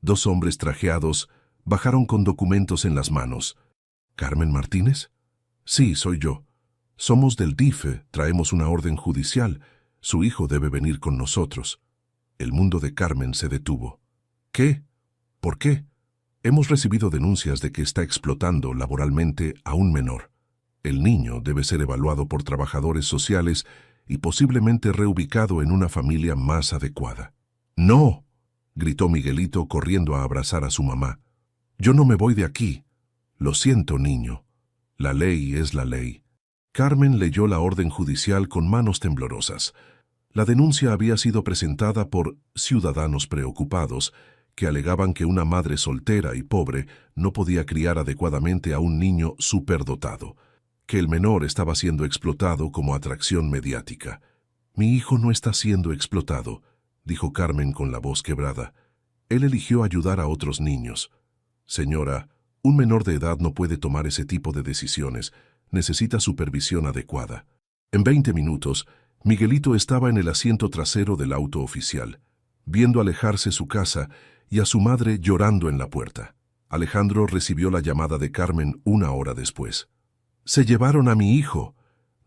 2 hombres trajeados bajaron con documentos en las manos. ¿Carmen Martínez? Sí, soy yo. Somos del DIF, traemos una orden judicial. Su hijo debe venir con nosotros. El mundo de Carmen se detuvo. ¿Qué? ¿Por qué? Hemos recibido denuncias de que está explotando laboralmente a un menor. El niño debe ser evaluado por trabajadores sociales y posiblemente reubicado en una familia más adecuada. ¡No!, gritó Miguelito corriendo a abrazar a su mamá. Yo no me voy de aquí. Lo siento, niño. La ley es la ley. Carmen leyó la orden judicial con manos temblorosas. La denuncia había sido presentada por ciudadanos preocupados que alegaban que una madre soltera y pobre no podía criar adecuadamente a un niño superdotado, que el menor estaba siendo explotado como atracción mediática. Mi hijo no está siendo explotado, dijo Carmen con la voz quebrada. Él eligió ayudar a otros niños. Señora, un menor de edad no puede tomar ese tipo de decisiones. Necesita supervisión adecuada. En 20 minutos, Miguelito estaba en el asiento trasero del auto oficial, viendo alejarse su casa y a su madre llorando en la puerta. Alejandro recibió la llamada de Carmen 1 hora después. Se llevaron a mi hijo.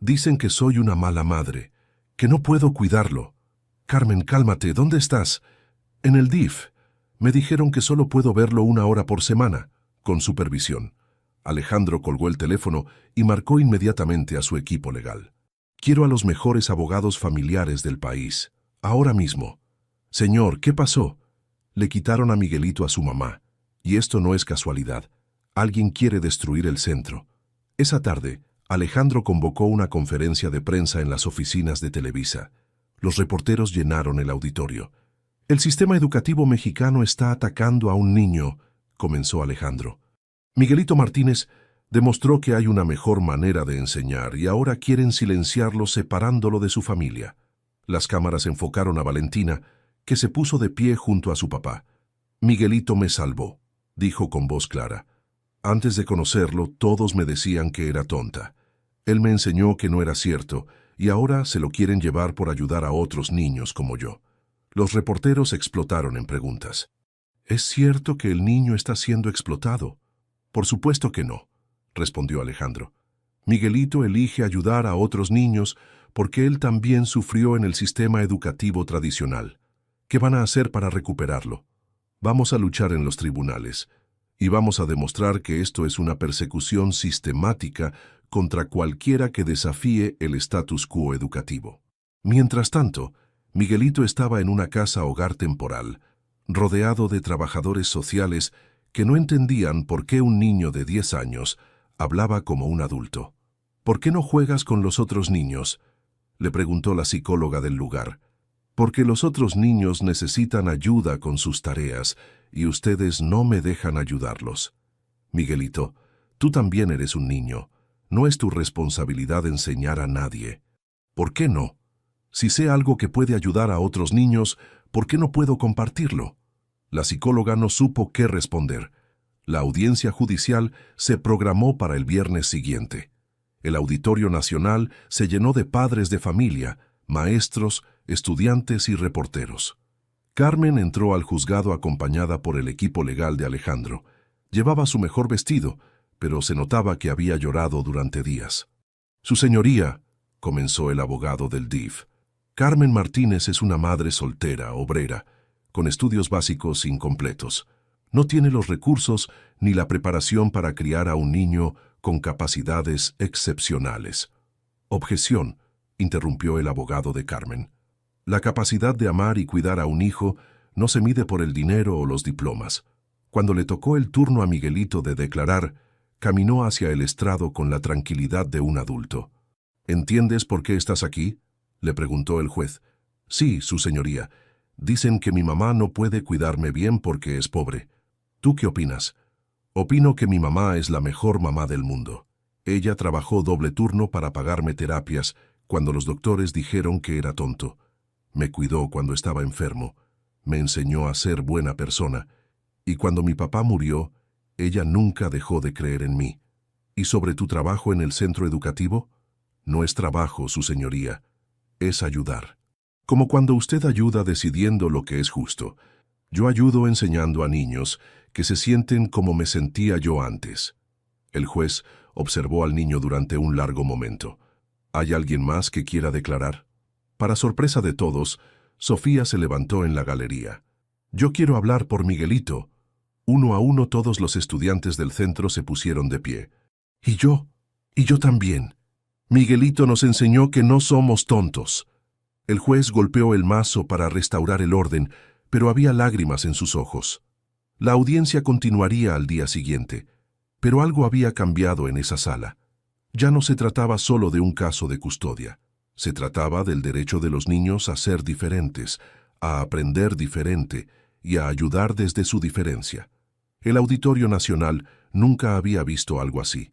Dicen que soy una mala madre, que no puedo cuidarlo. Carmen, cálmate, ¿dónde estás? En el DIF. Me dijeron que solo puedo verlo 1 hora por semana, con supervisión. Alejandro colgó el teléfono y marcó inmediatamente a su equipo legal. Quiero a los mejores abogados familiares del país, ahora mismo. Señor, ¿qué pasó? Le quitaron a Miguelito a su mamá, y esto no es casualidad. Alguien quiere destruir el centro. Esa tarde, Alejandro convocó una conferencia de prensa en las oficinas de Televisa. Los reporteros llenaron el auditorio. El sistema educativo mexicano está atacando a un niño, comenzó Alejandro. Miguelito Martínez demostró que hay una mejor manera de enseñar y ahora quieren silenciarlo separándolo de su familia. Las cámaras enfocaron a Valentina, que se puso de pie junto a su papá. Miguelito me salvó, dijo con voz clara. Antes de conocerlo, todos me decían que era tonta. Él me enseñó que no era cierto, y ahora se lo quieren llevar por ayudar a otros niños como yo. Los reporteros explotaron en preguntas. ¿Es cierto que el niño está siendo explotado? Por supuesto que no, respondió Alejandro. Miguelito elige ayudar a otros niños porque él también sufrió en el sistema educativo tradicional. ¿Qué van a hacer para recuperarlo? Vamos a luchar en los tribunales y vamos a demostrar que esto es una persecución sistemática contra cualquiera que desafíe el status quo educativo. Mientras tanto, Miguelito estaba en una casa hogar temporal, rodeado de trabajadores sociales que no entendían por qué un niño de 10 años hablaba como un adulto. ¿Por qué no juegas con los otros niños?, le preguntó la psicóloga del lugar. Porque los otros niños necesitan ayuda con sus tareas y ustedes no me dejan ayudarlos. Miguelito, tú también eres un niño. No es tu responsabilidad enseñar a nadie. ¿Por qué no? Si sé algo que puede ayudar a otros niños, ¿por qué no puedo compartirlo? La psicóloga no supo qué responder. La audiencia judicial se programó para el viernes siguiente. El Auditorio Nacional se llenó de padres de familia, maestros, estudiantes y reporteros. Carmen entró al juzgado acompañada por el equipo legal de Alejandro. Llevaba su mejor vestido, pero se notaba que había llorado durante días. Su señoría, comenzó el abogado del DIF, Carmen Martínez es una madre soltera, obrera, con estudios básicos incompletos. No tiene los recursos ni la preparación para criar a un niño con capacidades excepcionales. Objeción, interrumpió el abogado de Carmen. La capacidad de amar y cuidar a un hijo no se mide por el dinero o los diplomas. Cuando le tocó el turno a Miguelito de declarar, caminó hacia el estrado con la tranquilidad de un adulto. ¿Entiendes por qué estás aquí?, le preguntó el juez. Sí, su señoría. Dicen que mi mamá no puede cuidarme bien porque es pobre. ¿Tú qué opinas? Opino que mi mamá es la mejor mamá del mundo. Ella trabajó doble turno para pagarme terapias cuando los doctores dijeron que era tonto. Me cuidó cuando estaba enfermo. Me enseñó a ser buena persona. Y cuando mi papá murió, ella nunca dejó de creer en mí. ¿Y sobre tu trabajo en el centro educativo? No es trabajo, su señoría. Es ayudar. Como cuando usted ayuda decidiendo lo que es justo. Yo ayudo enseñando a niños que se sienten como me sentía yo antes. El juez observó al niño durante un largo momento. ¿Hay alguien más que quiera declarar? Para sorpresa de todos, Sofía se levantó en la galería. Yo quiero hablar por Miguelito. Uno a uno todos los estudiantes del centro se pusieron de pie. Y yo también. Miguelito nos enseñó que no somos tontos. El juez golpeó el mazo para restaurar el orden, pero había lágrimas en sus ojos. La audiencia continuaría al día siguiente, pero algo había cambiado en esa sala. Ya no se trataba solo de un caso de custodia. Se trataba del derecho de los niños a ser diferentes, a aprender diferente y a ayudar desde su diferencia. El Auditorio Nacional nunca había visto algo así.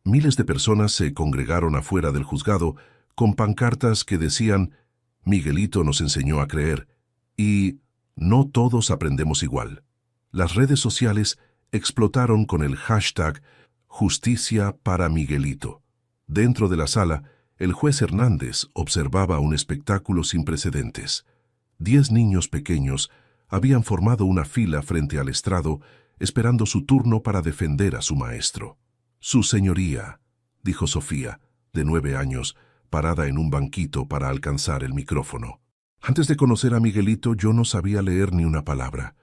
Miles de personas se congregaron afuera del juzgado con pancartas que decían «Miguelito nos enseñó a creer» y «No todos aprendemos igual». Las redes sociales explotaron con el hashtag Justicia para Miguelito. Dentro de la sala, el juez Hernández observaba un espectáculo sin precedentes. 10 niños pequeños habían formado una fila frente al estrado, esperando su turno para defender a su maestro. «Su señoría», dijo Sofía, de 9 años, parada en un banquito para alcanzar el micrófono. «Antes de conocer a Miguelito yo no sabía leer ni una palabra.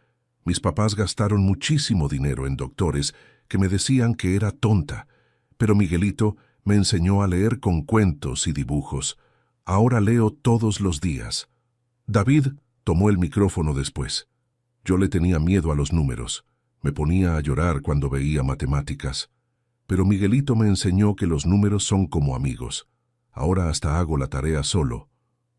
Mis papás gastaron muchísimo dinero en doctores que me decían que era tonta, pero Miguelito me enseñó a leer con cuentos y dibujos. Ahora leo todos los días». David tomó el micrófono después. Yo le tenía miedo a los números. Me ponía a llorar cuando veía matemáticas. Pero Miguelito me enseñó que los números son como amigos. Ahora hasta hago la tarea solo.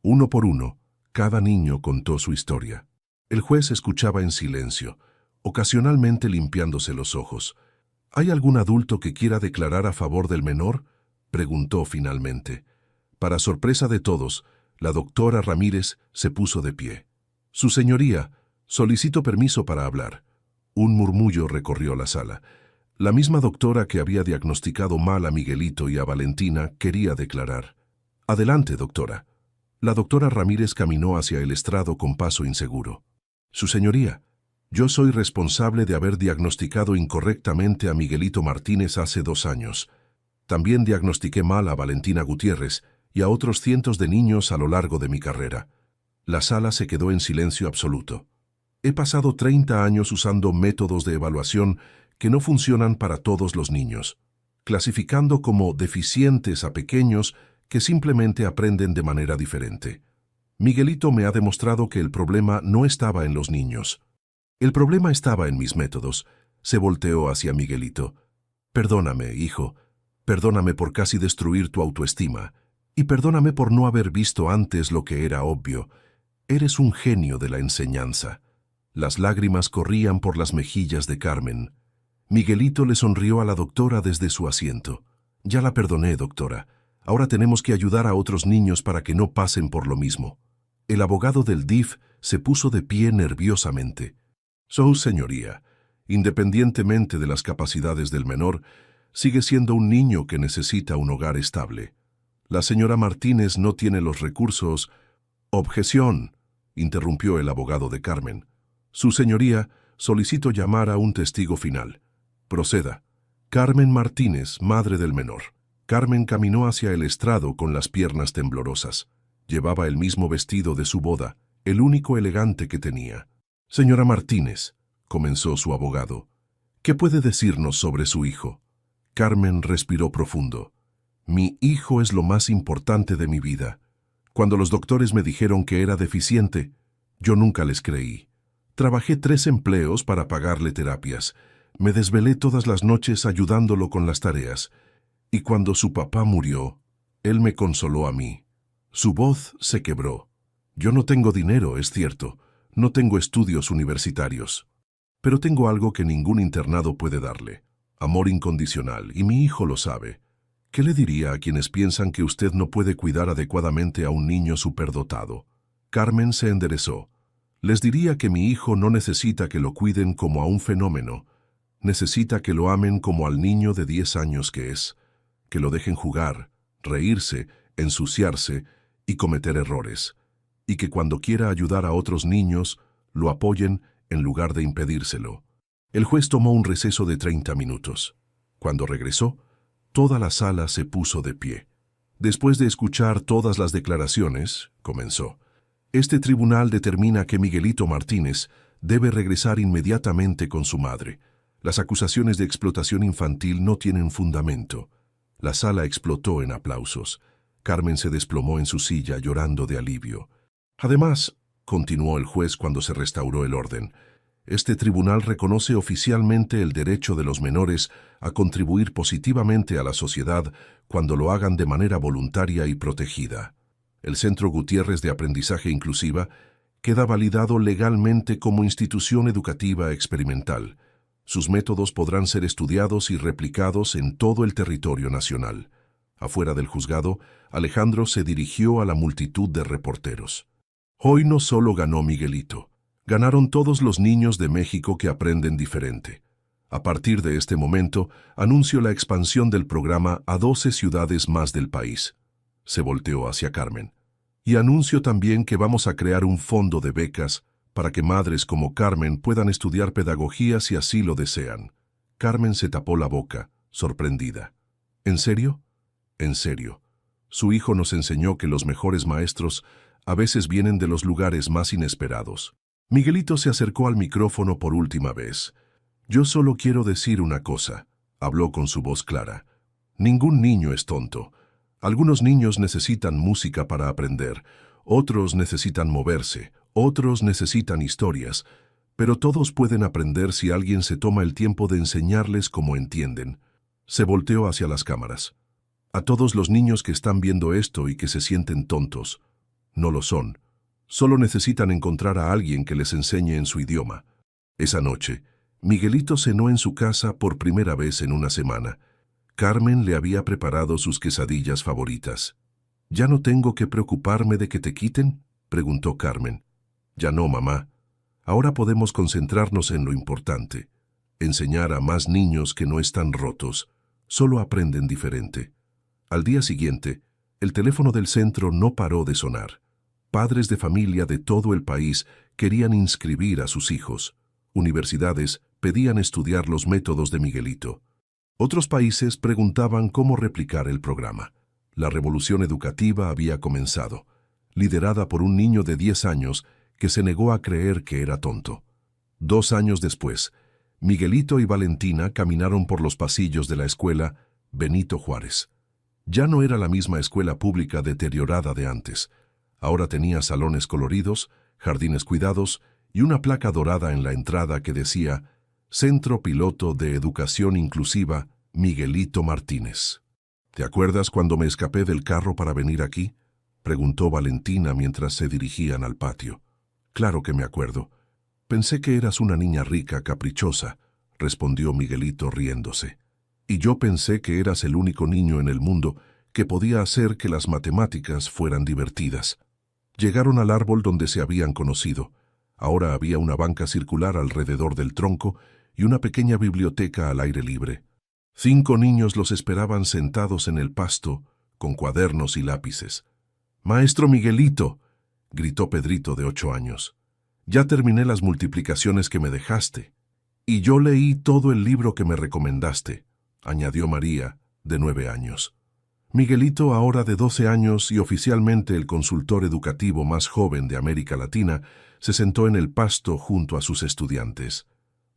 Uno por uno, cada niño contó su historia. El juez escuchaba en silencio, ocasionalmente limpiándose los ojos. ¿Hay algún adulto que quiera declarar a favor del menor?, preguntó finalmente. Para sorpresa de todos, la doctora Ramírez se puso de pie. «Su señoría, solicito permiso para hablar». Un murmullo recorrió la sala. La misma doctora que había diagnosticado mal a Miguelito y a Valentina quería declarar. «Adelante, doctora». La doctora Ramírez caminó hacia el estrado con paso inseguro. «Su señoría, yo soy responsable de haber diagnosticado incorrectamente a Miguelito Martínez hace 2 años. También diagnostiqué mal a Valentina Gutiérrez y a otros cientos de niños a lo largo de mi carrera». La sala se quedó en silencio absoluto. «He pasado 30 años usando métodos de evaluación que no funcionan para todos los niños, clasificando como deficientes a pequeños que simplemente aprenden de manera diferente. Miguelito me ha demostrado que el problema no estaba en los niños. El problema estaba en mis métodos». Se volteó hacia Miguelito. «Perdóname, hijo. Perdóname por casi destruir tu autoestima. Y perdóname por no haber visto antes lo que era obvio. Eres un genio de la enseñanza». Las lágrimas corrían por las mejillas de Carmen. Miguelito le sonrió a la doctora desde su asiento. «Ya la perdoné, doctora. Ahora tenemos que ayudar a otros niños para que no pasen por lo mismo». El abogado del DIF se puso de pie nerviosamente. «Su señoría, independientemente de las capacidades del menor, sigue siendo un niño que necesita un hogar estable. La señora Martínez no tiene los recursos». «Objeción», interrumpió el abogado de Carmen. «Su señoría, solicito llamar a un testigo final». «Proceda». «Carmen Martínez, madre del menor». Carmen caminó hacia el estrado con las piernas temblorosas. Llevaba el mismo vestido de su boda, el único elegante que tenía. «Señora Martínez», comenzó su abogado, «¿qué puede decirnos sobre su hijo?» Carmen respiró profundo. «Mi hijo es lo más importante de mi vida. Cuando los doctores me dijeron que era deficiente, yo nunca les creí. Trabajé 3 empleos para pagarle terapias. Me desvelé todas las noches ayudándolo con las tareas, y cuando su papá murió, él me consoló a mí. Su voz se quebró. Yo no tengo dinero, es cierto, no tengo estudios universitarios, pero tengo algo que ningún internado puede darle: amor incondicional, y mi hijo lo sabe. ¿Qué le diría a quienes piensan que usted no puede cuidar adecuadamente a un niño superdotado? Carmen se enderezó. Les diría que mi hijo no necesita que lo cuiden como a un fenómeno, necesita que lo amen como al niño de 10 años que es, que lo dejen jugar, reírse, ensuciarse y cometer errores, y que cuando quiera ayudar a otros niños, lo apoyen en lugar de impedírselo. El juez tomó un receso de 30 minutos. Cuando regresó, toda la sala se puso de pie. Después de escuchar todas las declaraciones, comenzó: este tribunal determina que Miguelito Martínez debe regresar inmediatamente con su madre. Las acusaciones de explotación infantil no tienen fundamento. La sala explotó en aplausos. Carmen se desplomó en su silla llorando de alivio. Además, continuó el juez cuando se restauró el orden, este tribunal reconoce oficialmente el derecho de los menores a contribuir positivamente a la sociedad cuando lo hagan de manera voluntaria y protegida. El Centro Gutiérrez de Aprendizaje Inclusiva queda validado legalmente como institución educativa experimental. Sus métodos podrán ser estudiados y replicados en todo el territorio nacional. Afuera del juzgado, Alejandro se dirigió a la multitud de reporteros. Hoy no solo ganó Miguelito, ganaron todos los niños de México que aprenden diferente. A partir de este momento, anuncio la expansión del programa a 12 ciudades más del país. Se volteó hacia Carmen. Y anuncio también que vamos a crear un fondo de becas para que madres como Carmen puedan estudiar pedagogía si así lo desean. Carmen se tapó la boca, sorprendida. ¿En serio? En serio. Su hijo nos enseñó que los mejores maestros a veces vienen de los lugares más inesperados. Miguelito se acercó al micrófono por última vez. Yo solo quiero decir una cosa, habló con su voz clara. Ningún niño es tonto. Algunos niños necesitan música para aprender, otros necesitan moverse, otros necesitan historias, pero todos pueden aprender si alguien se toma el tiempo de enseñarles como entienden. Se volteó hacia las cámaras. A todos los niños que están viendo esto y que se sienten tontos, no lo son. Solo necesitan encontrar a alguien que les enseñe en su idioma. Esa noche, Miguelito cenó en su casa por primera vez en una semana. Carmen le había preparado sus quesadillas favoritas. ¿Ya no tengo que preocuparme de que te quiten?, preguntó Carmen. Ya no, mamá. Ahora podemos concentrarnos en lo importante. Enseñar a más niños que no están rotos. Solo aprenden diferente. Al día siguiente, el teléfono del centro no paró de sonar. Padres de familia de todo el país querían inscribir a sus hijos. Universidades pedían estudiar los métodos de Miguelito. Otros países preguntaban cómo replicar el programa. La revolución educativa había comenzado, liderada por un niño de 10 años que se negó a creer que era tonto. 2 años después, Miguelito y Valentina caminaron por los pasillos de la escuela Benito Juárez. Ya no era la misma escuela pública deteriorada de antes. Ahora tenía salones coloridos, jardines cuidados y una placa dorada en la entrada que decía Centro Piloto de Educación Inclusiva Miguelito Martínez. ¿Te acuerdas cuando me escapé del carro para venir aquí?, preguntó Valentina mientras se dirigían al patio. Claro que me acuerdo. Pensé que eras una niña rica, caprichosa, respondió Miguelito riéndose. Y yo pensé que eras el único niño en el mundo que podía hacer que las matemáticas fueran divertidas. Llegaron al árbol donde se habían conocido. Ahora había una banca circular alrededor del tronco y una pequeña biblioteca al aire libre. 5 niños los esperaban sentados en el pasto, con cuadernos y lápices. «Maestro Miguelito», gritó Pedrito de 8 años. «Ya terminé las multiplicaciones que me dejaste. Y yo leí todo el libro que me recomendaste», añadió María, de 9 años. Miguelito, ahora de 12 años y oficialmente el consultor educativo más joven de América Latina, se sentó en el pasto junto a sus estudiantes.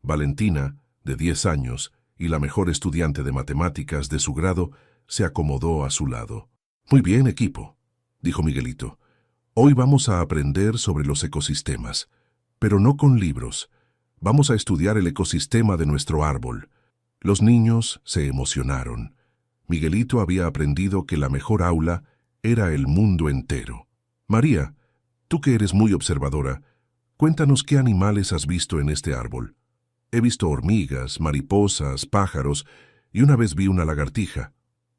Valentina, de 10 años, y la mejor estudiante de matemáticas de su grado, se acomodó a su lado. «Muy bien, equipo», dijo Miguelito. «Hoy vamos a aprender sobre los ecosistemas, pero no con libros. Vamos a estudiar el ecosistema de nuestro árbol. Los niños se emocionaron. Miguelito había aprendido que la mejor aula era el mundo entero. María, tú que eres muy observadora, cuéntanos qué animales has visto en este árbol. He visto hormigas, mariposas, pájaros y una vez vi una lagartija.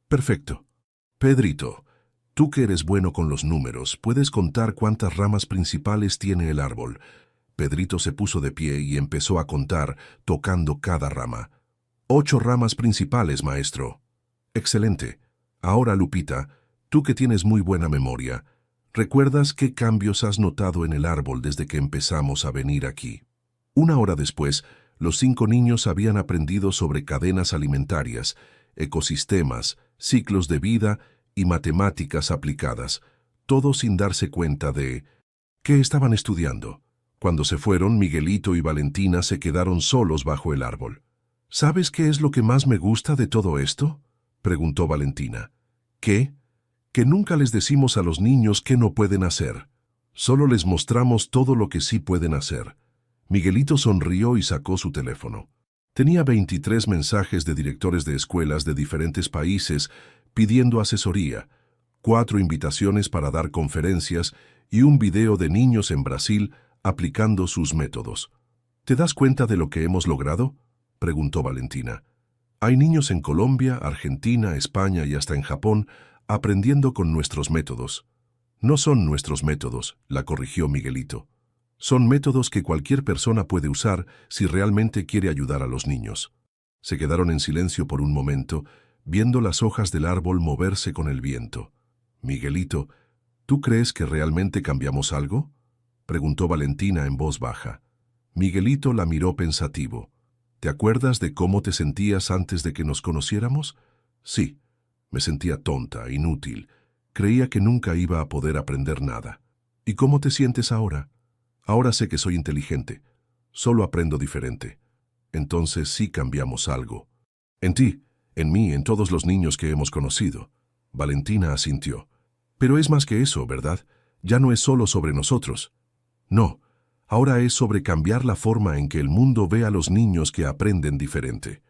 Perfecto. Pedrito, tú que eres bueno con los números, ¿puedes contar cuántas ramas principales tiene el árbol? Pedrito se puso de pie y empezó a contar, tocando cada rama. 8 ramas principales, maestro. Excelente. Ahora, Lupita, tú que tienes muy buena memoria, ¿recuerdas qué cambios has notado en el árbol desde que empezamos a venir aquí? 1 hora después, los 5 niños habían aprendido sobre cadenas alimentarias, ecosistemas, ciclos de vida y matemáticas aplicadas, todo sin darse cuenta de qué estaban estudiando. Cuando se fueron, Miguelito y Valentina se quedaron solos bajo el árbol. ¿Sabes qué es lo que más me gusta de todo esto?, preguntó Valentina. ¿Qué? Que nunca les decimos a los niños qué no pueden hacer. Solo les mostramos todo lo que sí pueden hacer. Miguelito sonrió y sacó su teléfono. Tenía 23 mensajes de directores de escuelas de diferentes países pidiendo asesoría, 4 invitaciones para dar conferencias y un video de niños en Brasil aplicando sus métodos. ¿Te das cuenta de lo que hemos logrado?, preguntó Valentina. Hay niños en Colombia, Argentina, España y hasta en Japón aprendiendo con nuestros métodos. No son nuestros métodos, la corrigió Miguelito. Son métodos que cualquier persona puede usar si realmente quiere ayudar a los niños. Se quedaron en silencio por un momento, viendo las hojas del árbol moverse con el viento. Miguelito, ¿tú crees que realmente cambiamos algo?, preguntó Valentina en voz baja. Miguelito la miró pensativo. ¿Te acuerdas de cómo te sentías antes de que nos conociéramos? Sí, me sentía tonta, inútil. Creía que nunca iba a poder aprender nada. ¿Y cómo te sientes ahora? Ahora sé que soy inteligente. Solo aprendo diferente. Entonces sí cambiamos algo. En ti, en mí, en todos los niños que hemos conocido. Valentina asintió. Pero es más que eso, ¿verdad? Ya no es solo sobre nosotros. No, ahora es sobre cambiar la forma en que el mundo ve a los niños que aprenden diferente.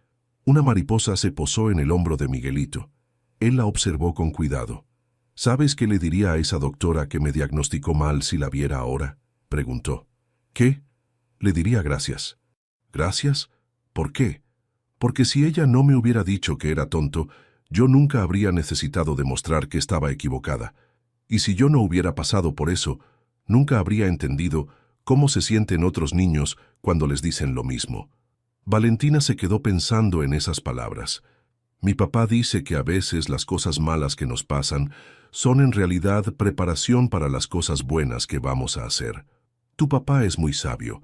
Una mariposa se posó en el hombro de Miguelito. Él la observó con cuidado. ¿Sabes qué le diría a esa doctora que me diagnosticó mal si la viera ahora?, preguntó. ¿Qué? Le diría gracias. ¿Gracias? ¿Por qué? Porque si ella no me hubiera dicho que era tonto, yo nunca habría necesitado demostrar que estaba equivocada. Y si yo no hubiera pasado por eso, nunca habría entendido cómo se sienten otros niños cuando les dicen lo mismo. Valentina se quedó pensando en esas palabras. Mi papá dice que a veces las cosas malas que nos pasan son en realidad preparación para las cosas buenas que vamos a hacer. Tu papá es muy sabio.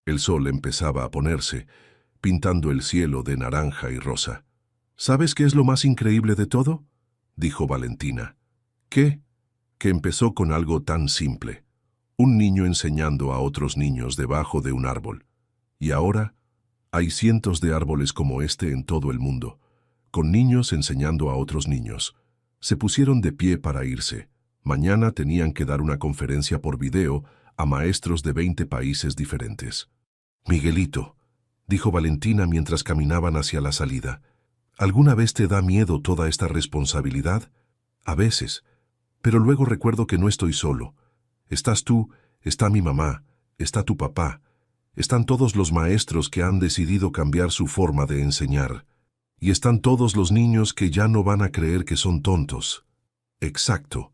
El sol empezaba a ponerse, pintando el cielo de naranja y rosa. ¿Sabes qué es lo más increíble de todo?, dijo Valentina. ¿Qué? Que empezó con algo tan simple. Un niño enseñando a otros niños debajo de un árbol. Y ahora hay cientos de árboles como este en todo el mundo, con niños enseñando a otros niños. Se pusieron de pie para irse. Mañana tenían que dar una conferencia por video a maestros de 20 países diferentes. Miguelito, dijo Valentina mientras caminaban hacia la salida, ¿alguna vez te da miedo toda esta responsabilidad? A veces, pero luego recuerdo que no estoy solo. Estás tú, está mi mamá, está tu papá, están todos los maestros que han decidido cambiar su forma de enseñar. Y están todos los niños que ya no van a creer que son tontos. Exacto.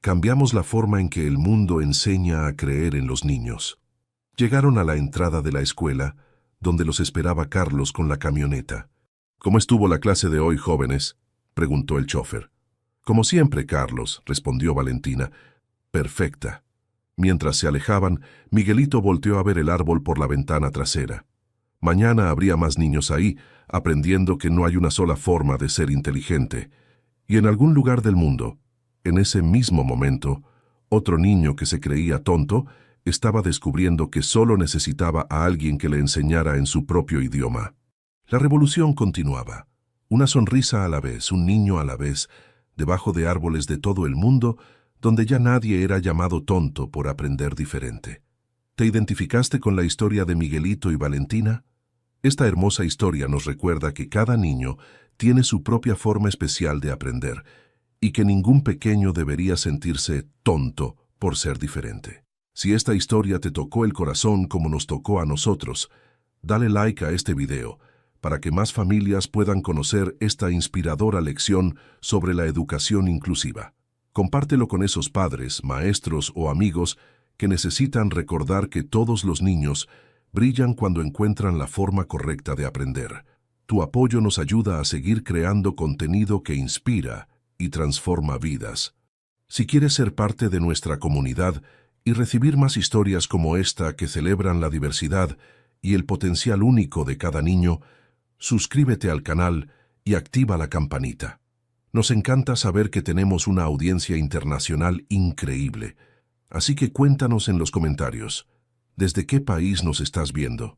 Cambiamos la forma en que el mundo enseña a creer en los niños. Llegaron a la entrada de la escuela, donde los esperaba Carlos con la camioneta. ¿Cómo estuvo la clase de hoy, jóvenes?, preguntó el chófer. Como siempre, Carlos, respondió Valentina. Perfecta. Mientras se alejaban, Miguelito volteó a ver el árbol por la ventana trasera. Mañana habría más niños ahí, aprendiendo que no hay una sola forma de ser inteligente. Y en algún lugar del mundo, en ese mismo momento, otro niño que se creía tonto estaba descubriendo que solo necesitaba a alguien que le enseñara en su propio idioma. La revolución continuaba. Una sonrisa a la vez, un niño a la vez, debajo de árboles de todo el mundo, donde ya nadie era llamado tonto por aprender diferente. ¿Te identificaste con la historia de Miguelito y Valentina? Esta hermosa historia nos recuerda que cada niño tiene su propia forma especial de aprender y que ningún pequeño debería sentirse tonto por ser diferente. Si esta historia te tocó el corazón como nos tocó a nosotros, dale like a este video para que más familias puedan conocer esta inspiradora lección sobre la educación inclusiva. Compártelo con esos padres, maestros o amigos que necesitan recordar que todos los niños brillan cuando encuentran la forma correcta de aprender. Tu apoyo nos ayuda a seguir creando contenido que inspira y transforma vidas. Si quieres ser parte de nuestra comunidad y recibir más historias como esta que celebran la diversidad y el potencial único de cada niño, suscríbete al canal y activa la campanita. Nos encanta saber que tenemos una audiencia internacional increíble, así que cuéntanos en los comentarios, ¿desde qué país nos estás viendo?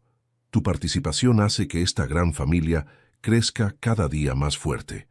Tu participación hace que esta gran familia crezca cada día más fuerte.